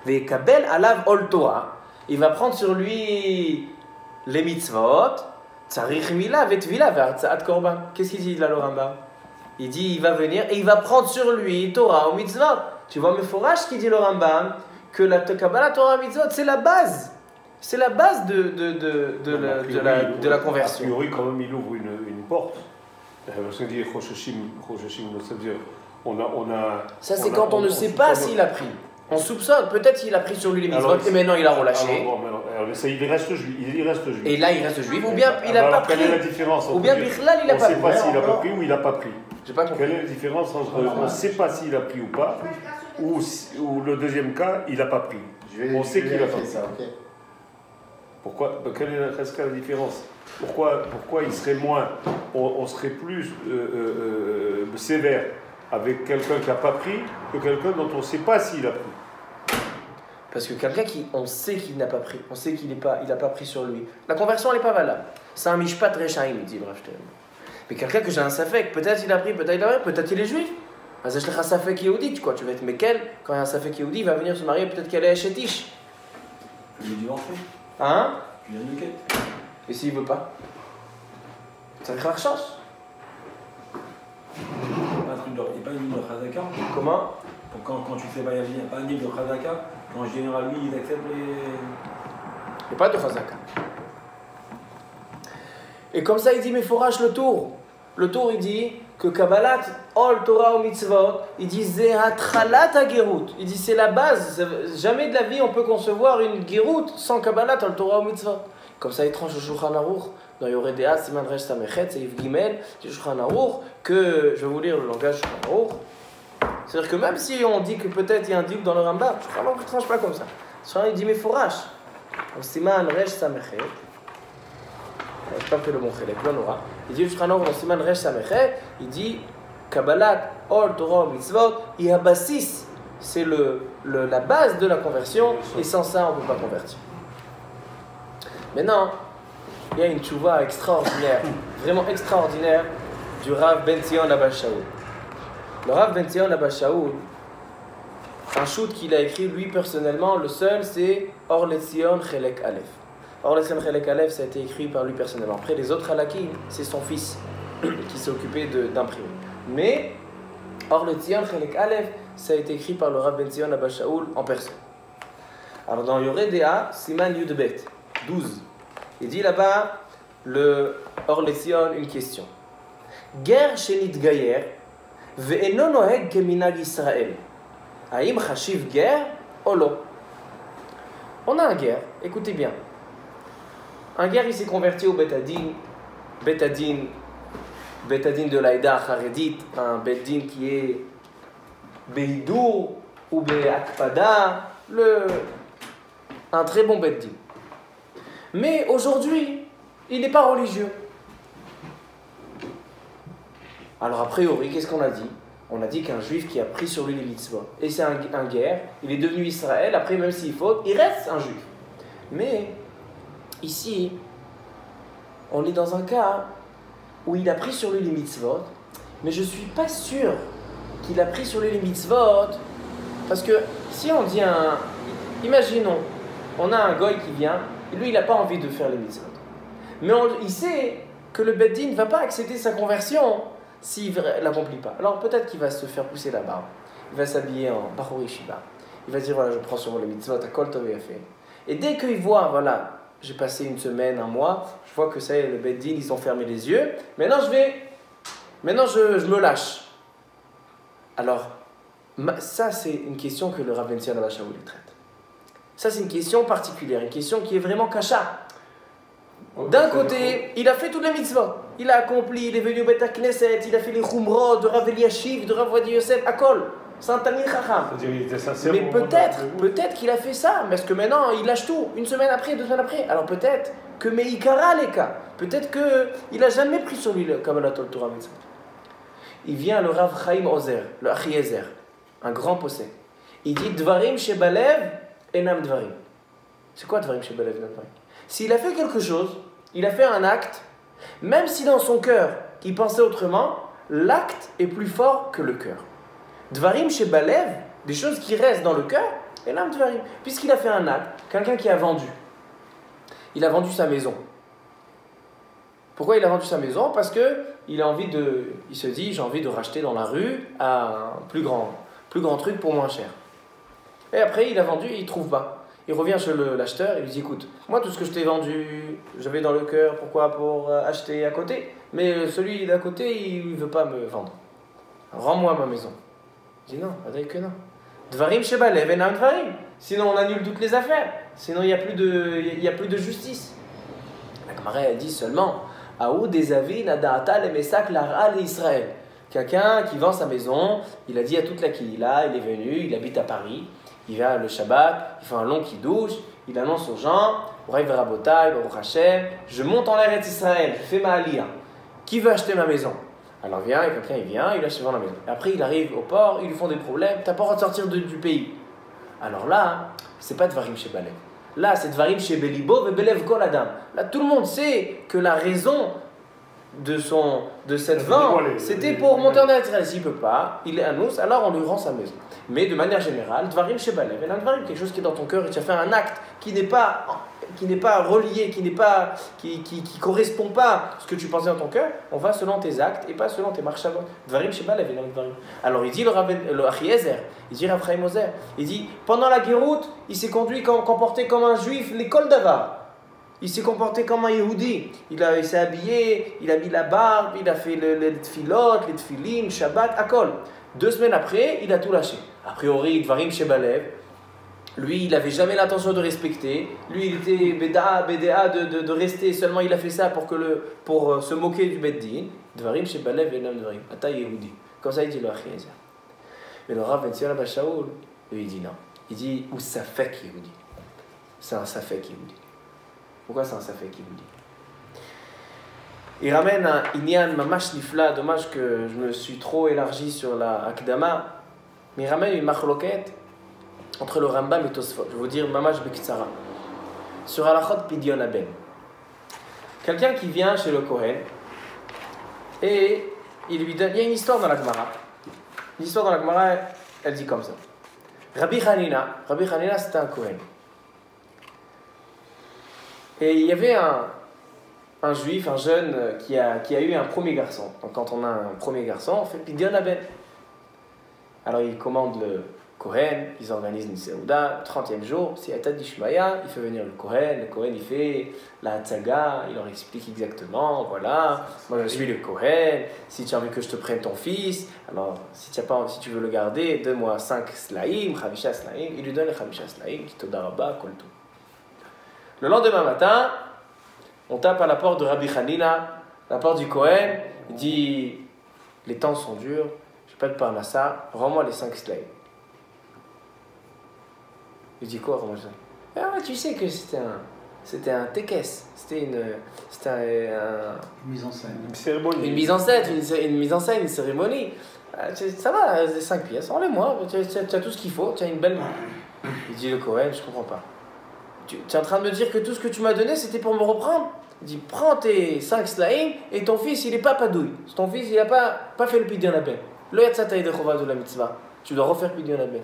Vekabel alav ol Torah, il va prendre sur lui les mitzvot, tsarich mila vetvila ve'artzaat korban. Qu'est-ce qu'il dit là le Rambam? Il dit il va venir et il va prendre sur lui Torah ou mitzvot. Tu vois, Meforash qui dit le Rambam que la Kabbalah Torah mitzvot c'est la base. C'est la base de la conversion. A priori, quand même, il ouvre une porte. Parce qu'il dit Chosheshim, ça veut dire on a. Ça, c'est quand on ne sait pas s'il a pris. On soupçonne, peut-être qu'il a pris sur lui les mitzvot et maintenant il a relâché. Alors, ça, il reste juif. Et là il reste juif, ou bien il n'a pas pris. Quelle est la différence? Ou bien Bichlal il n'a pas pris. On ne sait pas s'il a pas pris ou il n'a pas pris. J'ai pas compris. Quelle est la différence entre on ne sait pas s'il a pris ou pas, ou le deuxième cas, il n'a pas pris? On sait qu'il a pas pris. Ça, ok. Pourquoi? Quelle est la différence? Pourquoi il serait moins, on serait plus sévère avec quelqu'un qui n'a pas pris que quelqu'un dont on ne sait pas s'il a pris? Parce que quelqu'un on sait qu'il n'a pas pris, on sait qu'il n'a pas pris sur lui. La conversion elle n'est pas valable. C'est un mishpat rechaim, dit Rav Stern. Mais quelqu'un que j'ai un safek, peut-être il a pris, peut-être il a pris, peut-être il est juif. Un safek yehudi, quoi. Tu vas être Mekel, quand il y a un safek yehudi, il va venir se marier, peut-être qu'elle est chétiche. Tu lui divorcer. Hein? Tu viens de lequel? Et s'il veut pas? Ça va faire la chance. Il n'y a pas une livre de Chazaka. Comment? Quand tu fais Bayali, il n'y a pas un livre de Chazaka. Quand je viens à lui, ils acceptent les. Il n'y a pas de chazaka. Et comme ça, il dit, mais forage le tour. Le tour, il dit que Kabbalat, Ol Torah ou Mitzvot, il dit Zehatralat Gerut. Il dit c'est la base. Jamais de la vie on peut concevoir une Gerut sans Kabbalat, Ol Torah ou Mitzvot. Comme ça, il tranche au Shulchan Aruch, dans Yoredea, Siman Resh Samechet, c'est Yves Gimel, du Shulchan Aruch, que je vais vous lire le langage du Shulchan Aruch. C'est-à-dire que même si on dit que peut-être il y a un diuk dans le Rambam, Shulchan Aruch ne tranche pas comme ça. Shulchan il dit mais forage. Siman Resh Samechet. Je n'ai pas fait le bon chélek, là, Nora. Il dit, dans Siman Resh Samechet, il dit, Kabbalat, Ol, Torah, Mitzvot, Ihabasis, c'est la base de la conversion, et sans ça, on ne peut pas convertir. Maintenant, il y a une tchouva extraordinaire, vraiment extraordinaire, du Rav Ben Zion Abba Shaul. Le Rav Ben Zion Abba Shaul, un shoot qu'il a écrit lui personnellement, le seul, c'est Or Letzion Chelek Aleph. Or, le Sem Chelek Aleph, ça a été écrit par lui personnellement. Après, les autres halakim, c'est son fils qui s'est occupé d'imprimer. Mais, Or, le Tzion Chelek Aleph, ça a été écrit par le Rav Ben Zion Abba Shaul en personne. Alors, dans Yoredea, Siman Yudbet, 12, il dit là-bas, le Or le Tzion, une question. Ger Shenit Gayer, Ve'eno Noheg Keminag Israël. Haïm Chashiv Ger, Olo. On a un guerre, écoutez bien. Un guerre, il s'est converti au Betadin de l'Aïda Haredit, un Betadin qui est Behidour ou Beakpada, un très bon Betadin. Mais aujourd'hui, il n'est pas religieux. Alors a priori, qu'est-ce qu'on a dit? On a dit qu'un juif qui a pris sur lui les mitzvot, et c'est un guerre, il est devenu Israël, après même s'il faut, il reste un juif. Mais ici, on est dans un cas où il a pris sur lui les mitzvot, mais je ne suis pas sûr qu'il a pris sur lui les mitzvot, parce que si on dit imaginons, on a un goy qui vient, et lui il n'a pas envie de faire les mitzvot. Mais il sait que le Beit Din ne va pas accepter sa conversion s'il ne l'accomplit pas. Alors peut-être qu'il va se faire pousser la barbe, il va s'habiller en Bahur Yeshiva, il va dire voilà, je prends sur moi les mitzvot, à Kol Tov Yafé. Et dès qu'il voit, voilà, j'ai passé une semaine, un mois, je vois que ça y est, le Beit Din, ils ont fermé les yeux, maintenant je me lâche. Alors, ça c'est une question que le Rav Ben Zion Abba Shaul traite. Ça c'est une question particulière, une question qui est vraiment kasha. D'un côté, il a fait toutes les mitzvot. Il a accompli, il est venu au Beit HaKnesset, il a fait les chumrot de Rav Eliashiv, de Rav Ovadia Yosef, à Kol. C'est un Talmid Chacham. Mais peut-être qu'il a fait ça, parce que maintenant il lâche tout, une semaine après, 2 semaines après. Alors peut-être que Meikara les cas, peut-être qu'il n'a jamais pris sur lui le Kabbalat Torah Mitzvot. Il vient le Rav Chaim Ozer, le Achiezer, un grand possède. Il dit Dvarim Shebalev Enam Dvarim. C'est quoi Dvarim Shebalev Enam Dvarim? S'il a fait quelque chose, il a fait un acte, même si dans son cœur il pensait autrement, l'acte est plus fort que le cœur. Dvarim chez Balev, des choses qui restent dans le cœur, et l'âme Dvarim. Puisqu'il a fait un acte, quelqu'un qui a vendu. Il a vendu sa maison. Pourquoi il a vendu sa maison? Parce que il se dit, j'ai envie de racheter dans la rue à un plus grand truc pour moins cher. Et après, il a vendu et il ne trouve pas. Il revient chez l'acheteur et lui dit, écoute, moi tout ce que je t'ai vendu, j'avais dans le cœur, pourquoi? Pour acheter à côté. Mais celui d'à côté, il ne veut pas me vendre. Rends-moi ma maison. Il dit non, Adrien que non. Dvarim shebalev enam dvarim. Sinon, on annule toutes les affaires. Sinon, il n'y a plus de justice. La Gemara, elle dit seulement Aoud Ezavin Adata le Mesak Laral Israël. Quelqu'un qui vend sa maison, il a dit à toute la Kihila, il est venu, il habite à Paris, il vient le Shabbat, il fait un long kidouche, il annonce aux gens Braï Verabotai, Baruch Hashem, je monte en Eretz Israël, je fais ma aliyah. Qui veut acheter ma maison? Alors vient, et quelqu'un il vient, il achète la maison. Et après il arrive au port, ils lui font des problèmes, t'as pas le droit de sortir du pays. Alors là, c'est pas Dvarim Shebalev. Là, c'est Dvarim Shebelibo Belev Kol Adam. Là, tout le monde sait que la raison de cette vente, c'était pour monter en Eretz Israël. S'il ne peut pas, il est annonce, alors on lui rend sa maison. Mais de manière générale, Dvarim Shebalev, et Dvarim, quelque chose qui est dans ton cœur et tu as fait un acte qui n'est pas relié, qui correspond pas à ce que tu pensais dans ton cœur, on va selon tes actes et pas selon tes marchavot. Dvarim Shebalev, Dvarim. Alors il dit le Achiezer, il dit Rav Chaim Ozer, il dit pendant la Géroute, il s'est comporté comme un juif, l'école d'Avar. Il s'est comporté comme un Yehudi. Il s'est habillé, il a mis la barbe, il a fait les tfilotes, les tfilin, Shabbat, Akol. 2 semaines après, il a tout lâché. A priori, Dvarim Shebalev, lui, il n'avait jamais l'intention de respecter. Lui, il était BDA de rester. Seulement, il a fait ça pour se moquer du Beddin. Dvarim Shebalev et Nam Dvarim. Ata Yehudi. Comme ça, il dit le Achiezer. Mais le Rav Ben Zion Abba Shaul, lui, il dit non. Il dit ou Safek Yehudi. C'est un Safek Yehudi. Pourquoi c'est un Safek Yehudi? Il ramène un Inyan Mamash Nifla. Dommage que je me suis trop élargi sur la Akdama. Mais il ramène une machloket entre le Rambam et Tosfot. Je vais vous dire Mamash Bekitsara. Sur Halachot Pidyon Aben. Quelqu'un qui vient chez le Kohen et il lui donne. Il y a une histoire dans la Gemara. L'histoire dans la Gemara, elle dit comme ça. Rabbi Hanina, c'était un Kohen. Et il y avait un juif, un jeune qui a eu un premier garçon. Donc quand on a un premier garçon, on fait Pidyon Aben. Alors il commande le Kohen, ils organisent une Seouda, 30e jour, c'est Atat Dishmaya, il fait venir le Kohen il fait la Hatzaga, il leur explique exactement, voilà, moi je suis le Kohen, si tu as envie que je te prenne ton fils, alors si tu veux le garder, donne-moi 5 slaim, Chavisha slaim, il lui donne les Chavisha slaim, qui te daraba, kol tout. Le lendemain matin, on tape à la porte de Rabbi Hanina, la porte du Kohen, il dit, les temps sont durs, je n'ai pas de parnassa, rends-moi les 5 slaim. Il dit quoi, Romain? Ah, tu sais que c'était un tekes, c'était une mise en scène. Une cérémonie. Une mise en scène, une cérémonie. Ça va, les 5 pièces, enlève-moi, tu as tout ce qu'il faut, tu as une belle main. Il dit le Kohen, je comprends pas. Tu es en train de me dire que tout ce que tu m'as donné, c'était pour me reprendre? Il dit, prends tes 5 slaim et ton fils, il n'est pas padouille. Ton fils, il n'a pas fait le Pidyon Aben. Le Yatzataï de Chova de la mitzvah. Tu dois refaire Pidyon Aben.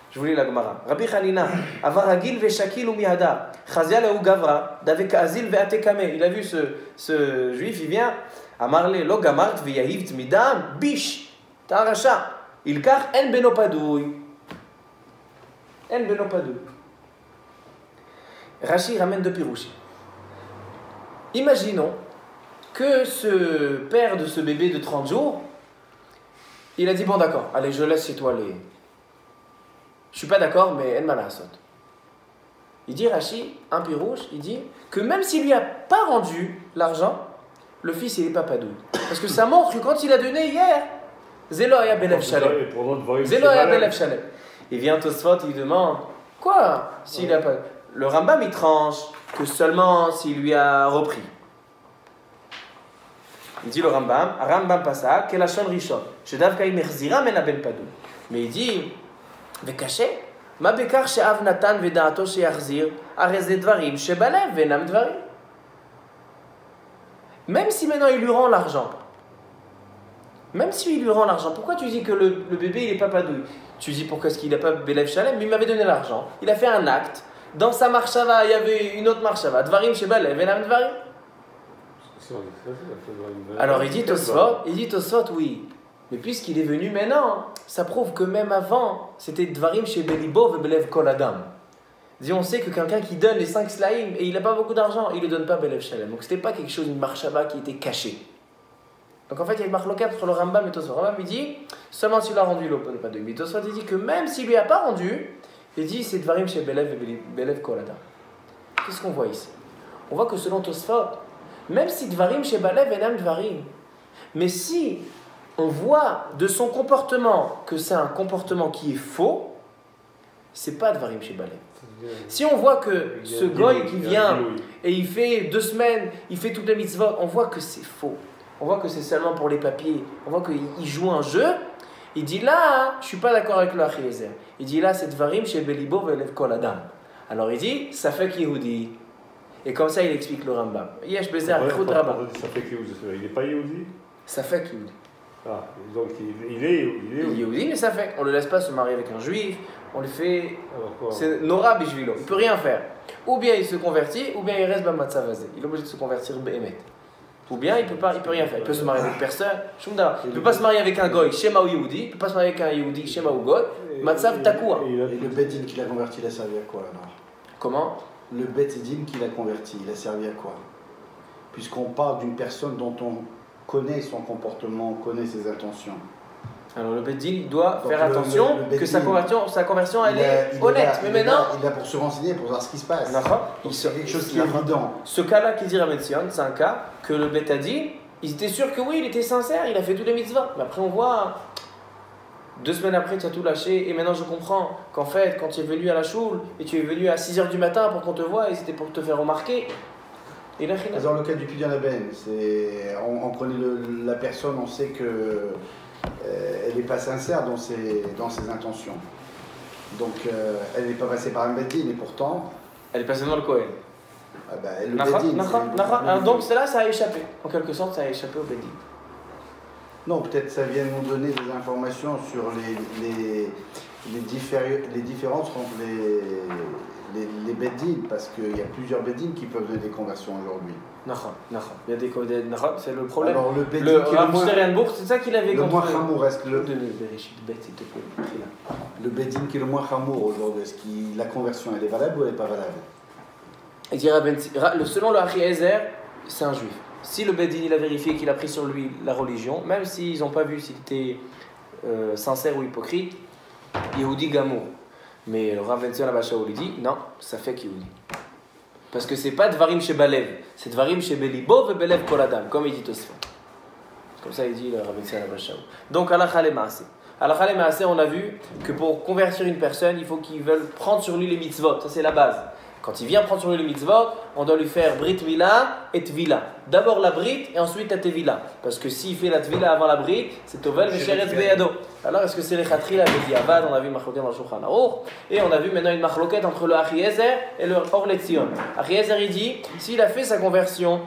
Je vous lis la Gemara. Rabbi Hanina, avaragil veshakil umihada, chazial ou gavra, davek azil ve'atekame. Il a vu ce juif, il vient, amarle lo gamart ve'yahiv tmidam, bish, t'as un rachat. Il car en beno padouille. En beno padouille. Rashi ramène 2 pirouchis. Imaginons que ce père de ce bébé de 30 jours, il a dit, bon d'accord, allez, je laisse chez toi les... Je suis pas d'accord, mais en malasot. Il dit Rashi, un pirouche, il dit que même s'il lui a pas rendu l'argent, le fils il est pas padouille. Parce que ça montre que quand il a donné hier, Zelo aya belev shalem. Zelo aya belev shalem. Il vient Tosfot, il demande quoi s'il a pas. Le Rambam il tranche que seulement s'il lui a repris. Il dit le Rambam passa kelashon rishon, shedav kai mechzira men ben padouille. Mais il dit וקשה, מה בכך שאב נתן ודעתו שיחזיר, הרי זה דברים שבלב ואינם דברים. Même si maintenant il lui rend l'argent, pourquoi tu dis que le bébé il n'est pas padouille? Tu dis pourquoi est-ce qu'il n'a pas belev shalem? Mais il m'avait donné l'argent, il a fait un acte, dans sa marshava il y avait une autre marshava, dvarim shebalev ve'inam dvarim. Alors il dit Tosfot, oui. Mais puisqu'il est venu maintenant, ça prouve que même avant, c'était Dvarim chez Belibo ve Belev Kol Adam. On sait que quelqu'un qui donne les 5 slaim et il n'a pas beaucoup d'argent, il ne donne pas Belev Shalem. Donc c'était pas quelque chose, une marshava qui était cachée. Donc en fait, il y a une marloquette entre le Rambam et Tosfot. Le Rambam il dit seulement s'il a rendu l'eau, pas de Tosfot il dit que même s'il lui a pas rendu, il dit c'est Dvarim chez Belev et Belev Kolada. Qu'est-ce qu'on voit ici? On voit que selon Tosfot, même si Dvarim chez Belev et Nam Dvarim, mais si on voit de son comportement que c'est un comportement qui est faux, c'est pas Dvarim chez Belev. Si on voit que ce goy qui vient et il fait 2 semaines, il fait toutes les mitzvot, on voit que c'est faux. On voit que c'est seulement pour les papiers. On voit qu'il joue un jeu. Il dit là, je ne suis pas d'accord avec le Achiezer. Il dit là, c'est Dvarim chez Belibo Velev Kol Adam. Alors il dit, ça fait Yehudi. Et comme ça, il explique le Rambam. Yesh Bezer, Chod Rambam. Ça fait Yehudi. Il n'est pas Yehudi? Ça fait Yehudi. Ah, donc il est Yehudi, mais ça fait. On ne le laisse pas se marier avec un juif. On le fait. C'est Nora Bishvilo. Il ne peut rien faire. Ou bien il se convertit, ou bien il reste Bamatzavazé. Il est obligé de se convertir Behemet. Ou bien il peut rien faire. Il peut se marier avec personne. Il ne peut pas se marier avec un goy, Shema ou Yehudi. Il ne peut pas se marier avec un Yehudi, Shema ou goy. Matzav Takoua. Et le Bedin qu'il a converti, il a servi à quoi alors? Comment? Le Bedin qu'il a converti, il a servi à quoi? Puisqu'on parle d'une personne dont on connaît son comportement, on connaît ses intentions. Alors le Bedin, il doit faire attention que sa conversion elle est honnête. Mais maintenant. Il est là pour se renseigner, pour voir ce qui se passe. C'est quelque chose qui est évident. Ce cas-là qui dit Rav Tzion, c'est un cas que le Bet a dit, ils étaient sûrs que oui, il était sincère, il a fait tous les mitzvot. Mais après on voit, 2 semaines après tu as tout lâché, et maintenant je comprends qu'en fait, quand tu es venu à la choule, et tu es venu à 6h du matin pour qu'on te voie, et c'était pour te faire remarquer. Et là, dans le cas du Pidyon Aben, on connaît la personne, on sait que elle n'est pas sincère dans ses intentions. Donc elle n'est pas passée par un Bedin, et pourtant... Elle est passée dans le Kohen. Ah bah, le Bedin, donc cela, ça a échappé. En quelque sorte, ça a échappé au Bedin. Non, peut-être ça vient nous donner des informations sur les différences entre les Bedin, parce qu'il y a plusieurs Bedin qui peuvent donner des conversions aujourd'hui. Il y a des c'est le problème. Alors, c'est ça qu'il avait le moins chamour, est-ce que le Bedin qui est le moins chamour aujourd'hui, est-ce que la conversion elle est valable ou elle n'est pas valable? Selon le Achiezer, c'est un juif. Si le Bedin il a vérifié qu'il a pris sur lui la religion, même s'ils n'ont pas vu s'il était sincère ou hypocrite, Yehudi Gamour. Mais le Rav Tzion Abashaoul dit non, ça fait Yehudi. Parce que c'est pas Dvarim chez Balev, c'est Dvarim chez Belibo et Belev Koladam, comme il dit Tosfot. Comme ça il dit le Rav Tzion Abashaoul. Donc Halakha le Maaseh. Halakha le Maaseh, on a vu que pour convertir une personne, il faut qu'il veuille prendre sur lui les mitzvot. Ça c'est la base. Quand il vient prendre sur lui les mitzvot, on doit lui faire Brit Mila et Tvila. D'abord la Brit et ensuite la Tevila. Parce que s'il fait la Tvila avant la Brit, c'est Tovel Mesheretz Beyado. Alors est-ce que c'est les Khatri, la Bediavad? On a vu une machloquette dans le Shulchan Aruch. Et on a vu maintenant une machloquette entre le Achiezer et le Or Letzion. Achiezer il dit, s'il a fait sa conversion,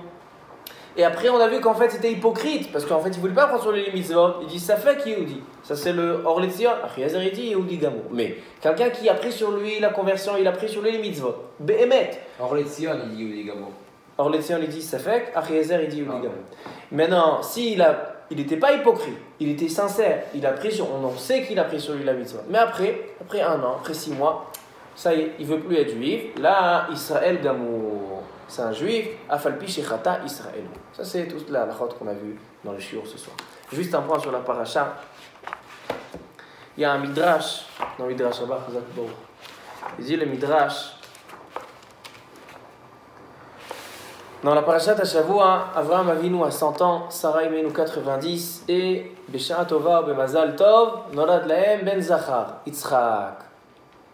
et après on a vu qu'en fait c'était hypocrite, parce qu'en fait il ne voulait pas prendre sur lui les mitzvot, il dit ça fait qui Yehudi. Ça c'est le Or Letzion. Achiezer il dit Yehudi Gamour. Mais quelqu'un qui a pris sur lui la conversion, il a pris sur lui les mitzvot. Behemet. Or Letzion il dit Yehudi Gamour. Or Letzion il dit ça fait, Achiezer il dit Yehudi Gamour. Maintenant, s'il n'était pas hypocrite, il était sincère, il a pris sur, on sait qu'il a pris sur lui la mitzvah. Mais après 1 an, après 6 mois, ça y est, il ne veut plus être juif. Là, Israël Gamour, c'est un juif, Afalpi Shechata Israël. Ça c'est toute la halachot qu'on a vu dans le shiur ce soir. Juste un point sur la paracha. Il y a un midrash, dans le midrash Abba, il dit le midrash. Dans la parashat Hashavua, Avraham Avinu a 100 ans, Sarah Imenu 90 et Beshara Tova Bemazal Tov, Nolad Lahem Ben Zachar, Yitzhak.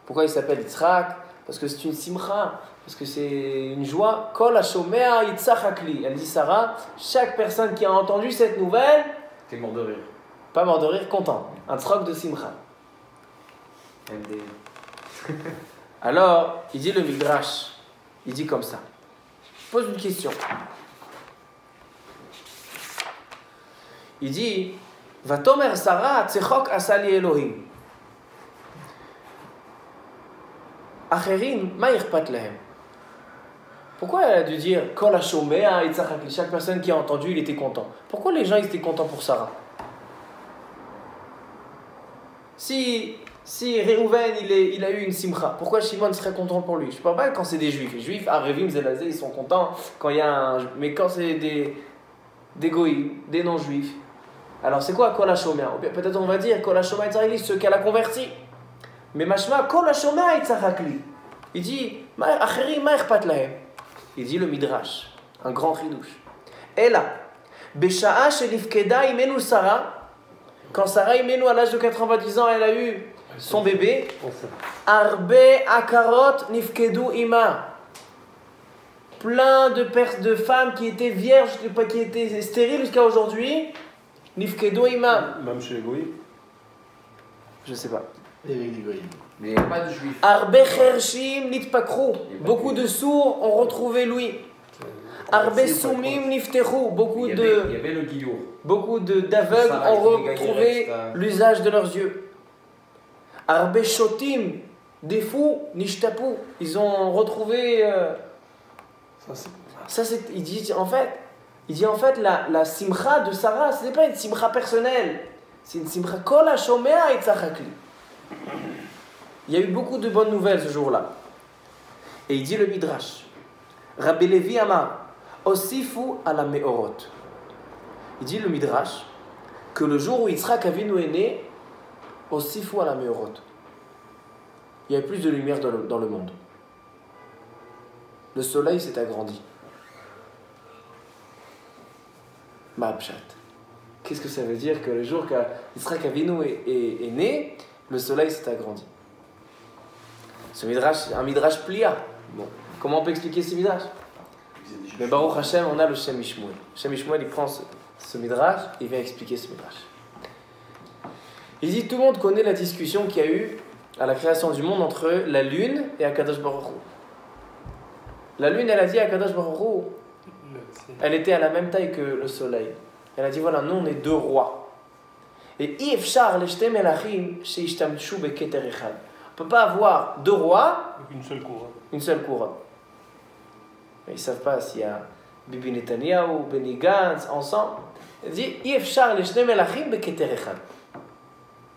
Pourquoi il s'appelle Yitzhak? Parce que c'est une simcha, parce que c'est une joie. Kol Hashomea Yitzhak Akli. Elle dit Sarah, chaque personne qui a entendu cette nouvelle, t'es mort de rire. Pas mort de rire, content. Un tzrok de simcha. Alors, il dit le midrash, il dit comme ça. Pose une question. Il dit Vatomer Sarah tzechok asali Elohim. Acherim ma irpat lahem. Pourquoi elle a dû dire Kol hashomea Yitzhak Akli? Chaque personne qui a entendu, il était content. Pourquoi les gens ils étaient contents pour Sarah? Si Réhouven il a eu une simcha, pourquoi Shimon serait content pour lui? Je ne parle pas quand c'est des juifs. Les juifs, Arevim, Zelazé, ils sont contents quand il y a un. Mais quand c'est des des goïms, des non-juifs. Alors c'est quoi Kol HaShomea? Ou bien peut-être on va dire Kol HaShomea Yitzhak, ceux qu'elle a convertis. Mais mashma Kol HaShomea Yitzhak. Il dit Acheri ma ichpat lahem. Il dit le Midrash, un grand chidouche. Et là, Besha'a shelifkeda imenu Sarah, quand Sarah imenu à l'âge de 90 ans, elle a eu son bébé. Arbe akarot nifkedu ima. Plein de femmes qui étaient vierges, qui étaient stériles jusqu'à aujourd'hui. Nifkedu ima. Même chez les goïs. Je sais pas. Et les goïs. Mais il n'y a pas de juifs. Arbe chershim nitpakru. Beaucoup de sourds ont retrouvé Louis. Arbe soumim niftechu. Il y avait le guillot. Beaucoup d'aveugles ont retrouvé l'usage de leurs yeux. Arbe shotim, des fous, nishtapu. Ils ont retrouvé. Il dit en fait la simcha de Sarah, ce n'est pas une simcha personnelle, c'est une simcha kol hashomea Yitzhak. Il y a eu beaucoup de bonnes nouvelles ce jour-là. Et il dit le Midrash, Rabbi Levi Amar, osifu ala meorot. Il dit le Midrash que le jour où Yitzhak Avinu est né, osifu ala meorot. Il y a plus de lumière dans le monde. Le soleil s'est agrandi. Ma'apshat. Qu'est-ce que ça veut dire que le jour qu'Yitzhak Avinu est né, le soleil s'est agrandi? Ce midrash, un midrash plia. Bon, comment on peut expliquer ce midrash? Mais Baruch Hashem, on a le Shem Mishmuel. Shem Mishmuel, il prend ce midrash et il vient expliquer ce midrash. Il dit, tout le monde connaît la discussion qu'il y a eu à la création du monde entre la lune et Akadosh Baruch Hu. La lune, elle a dit à Akadosh Baruch Hu, elle était à la même taille que le soleil. Elle a dit, voilà, nous on est deux rois. Et Ifshar leshte melachim sheishtamshu beketer echad. On ne peut pas avoir deux rois, Une seule couronne. une seule couronne. Mais ils ne savent pas s'il y a Bibi Netanyahu, Benny Gantz, ensemble. Elle dit Ifshar leshte melachim beketer echad.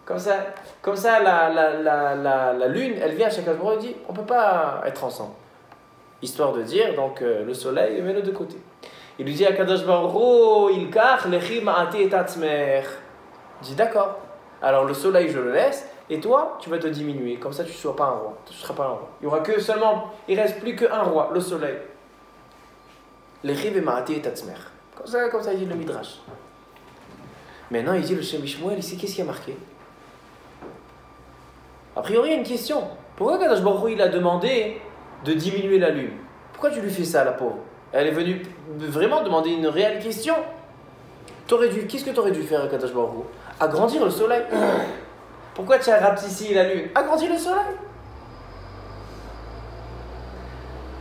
Comme ça la lune, elle vient à chaque jour et dit on ne peut pas être ensemble. Histoire de dire, donc le soleil, mets-le de côté. Il lui dit à Kadosh Baruch Hu, Ilkach lechi ma'ati et atzmer. Il dit d'accord. Alors le soleil, je le laisse, et toi, tu vas te diminuer. Comme ça, tu ne seras pas un roi. Tu seras pas un roi. Il y aura que seulement, il reste plus qu'un roi, le soleil. Lechi ma'ati et atzmer. Comme ça, il dit le Midrash. Maintenant, il dit le Shem Mishmuel, ici, qu'est-ce qui a marqué? A priori, il y a une question. Pourquoi Kadosh Baruch Hu, il a demandé de diminuer la lune? Pourquoi tu lui fais ça, la pauvre? Elle est venue vraiment demander une réelle question. Qu'est-ce que tu aurais dû faire à Kadosh Baruch Hu? Agrandir le soleil. Pourquoi tu as rapetissé la lune? Agrandir le soleil.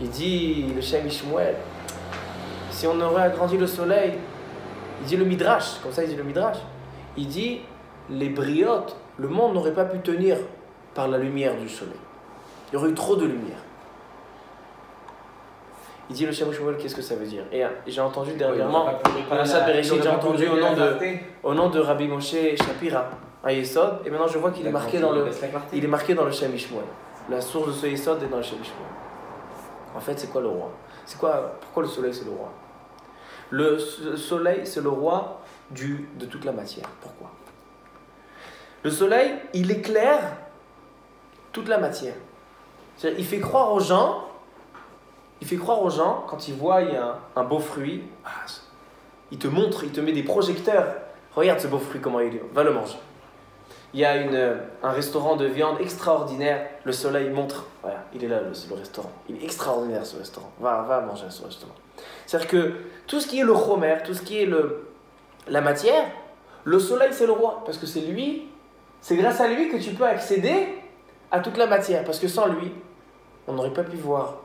Il dit, le Shem Mishmuel, si on aurait agrandi le soleil, il dit le Midrash, comme ça il dit le Midrash, il dit, les briotes, le monde n'aurait pas pu tenir par la lumière du soleil. Il y aurait eu trop de lumière. Il dit le Shem Mishmuel, qu'est-ce que ça veut dire? Et j'ai entendu dernièrement, Parashat Bereshit, j'ai entendu au nom de Rabbi Moshe Shapira, un Yesod, et maintenant je vois qu'il est marqué dans le Shem Mishmuel. La source de ce Yesod est dans le Shem Mishmuel. En fait, c'est quoi le roi? Pourquoi le soleil c'est le roi? Le soleil c'est le roi de toute la matière. Pourquoi? Le soleil, il éclaire toute la matière. C'est-à-dire, il fait croire aux gens, quand ils voient un beau fruit, il te montre, il te met des projecteurs. Regarde ce beau fruit, comment il est, va le manger. Il y a un restaurant de viande extraordinaire, le soleil montre, voilà, il est là le restaurant. Il est extraordinaire ce restaurant, va manger à ce restaurant. C'est-à-dire que tout ce qui est le chomer, tout ce qui est la matière, le soleil c'est le roi, parce que c'est grâce à lui que tu peux accéder à toute la matière, parce que sans lui, on n'aurait pas pu voir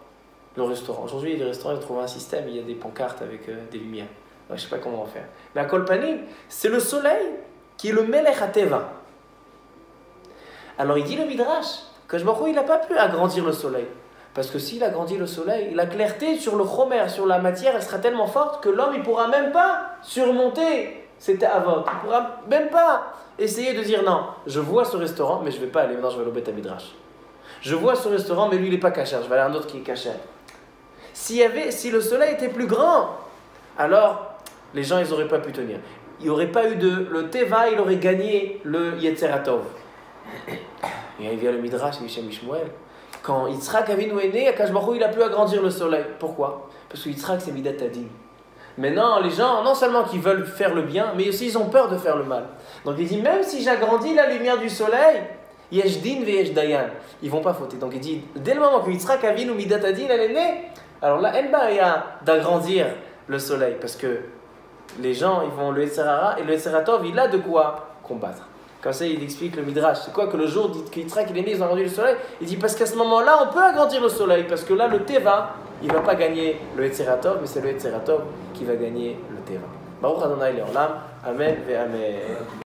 le restaurant. Aujourd'hui, les restaurants, ils ont trouvé un système, il y a des pancartes avec des lumières. Donc, je ne sais pas comment on va faire. Mais à Kol Panim, c'est le soleil qui est le Melech HaTeva. Alors il dit le Midrash, que il n'a pas pu agrandir le soleil. Parce que s'il agrandit le soleil, la clarté sur le chomer, sur la matière, elle sera tellement forte que l'homme, il ne pourra même pas surmonter cet avot. Il ne pourra même pas essayer de dire non, je vois ce restaurant, mais je ne vais pas aller, maintenant je vais aller au Beth Midrash. Je vois ce restaurant, mais lui, il n'est pas cachère, je vais aller à un autre qui est cachère. Si le soleil était plus grand, alors les gens ils n'auraient pas pu tenir. Il n'y aurait pas eu le Teva, il aurait gagné le Yetzeratov. Et il vient le Midrash, Michem Mishmuel. Quand Yitzhak Avinu est né, Akash Baruch Hu, il a pu agrandir le soleil. Pourquoi? Parce que Yitzhak c'est Midat Adin. Maintenant, les gens, non seulement qu'ils veulent faire le bien, mais aussi ils ont peur de faire le mal. Donc il dit, même si j'agrandis la lumière du soleil, Yesh Din ve Yesh Dayan, ils vont pas fauter. Donc il dit, dès le moment que Yitzhak Avinu Midat Adin, elle est née, alors là, en ba'ya d'agrandir le soleil, parce que les gens, ils vont le Yetzerara, et le Yetzeratov, il a de quoi combattre. Comme ça, il explique le Midrash. C'est quoi que le jour dit que Yitzhak il est né, ils ont agrandi le soleil. Il dit parce qu'à ce moment-là, on peut agrandir le soleil, parce que là, le Teva, il ne va pas gagner le Yetzeratov, mais c'est le Yetzeratov qui va gagner le Teva. Baruch Adonai Le'olam. Amen ve Amen.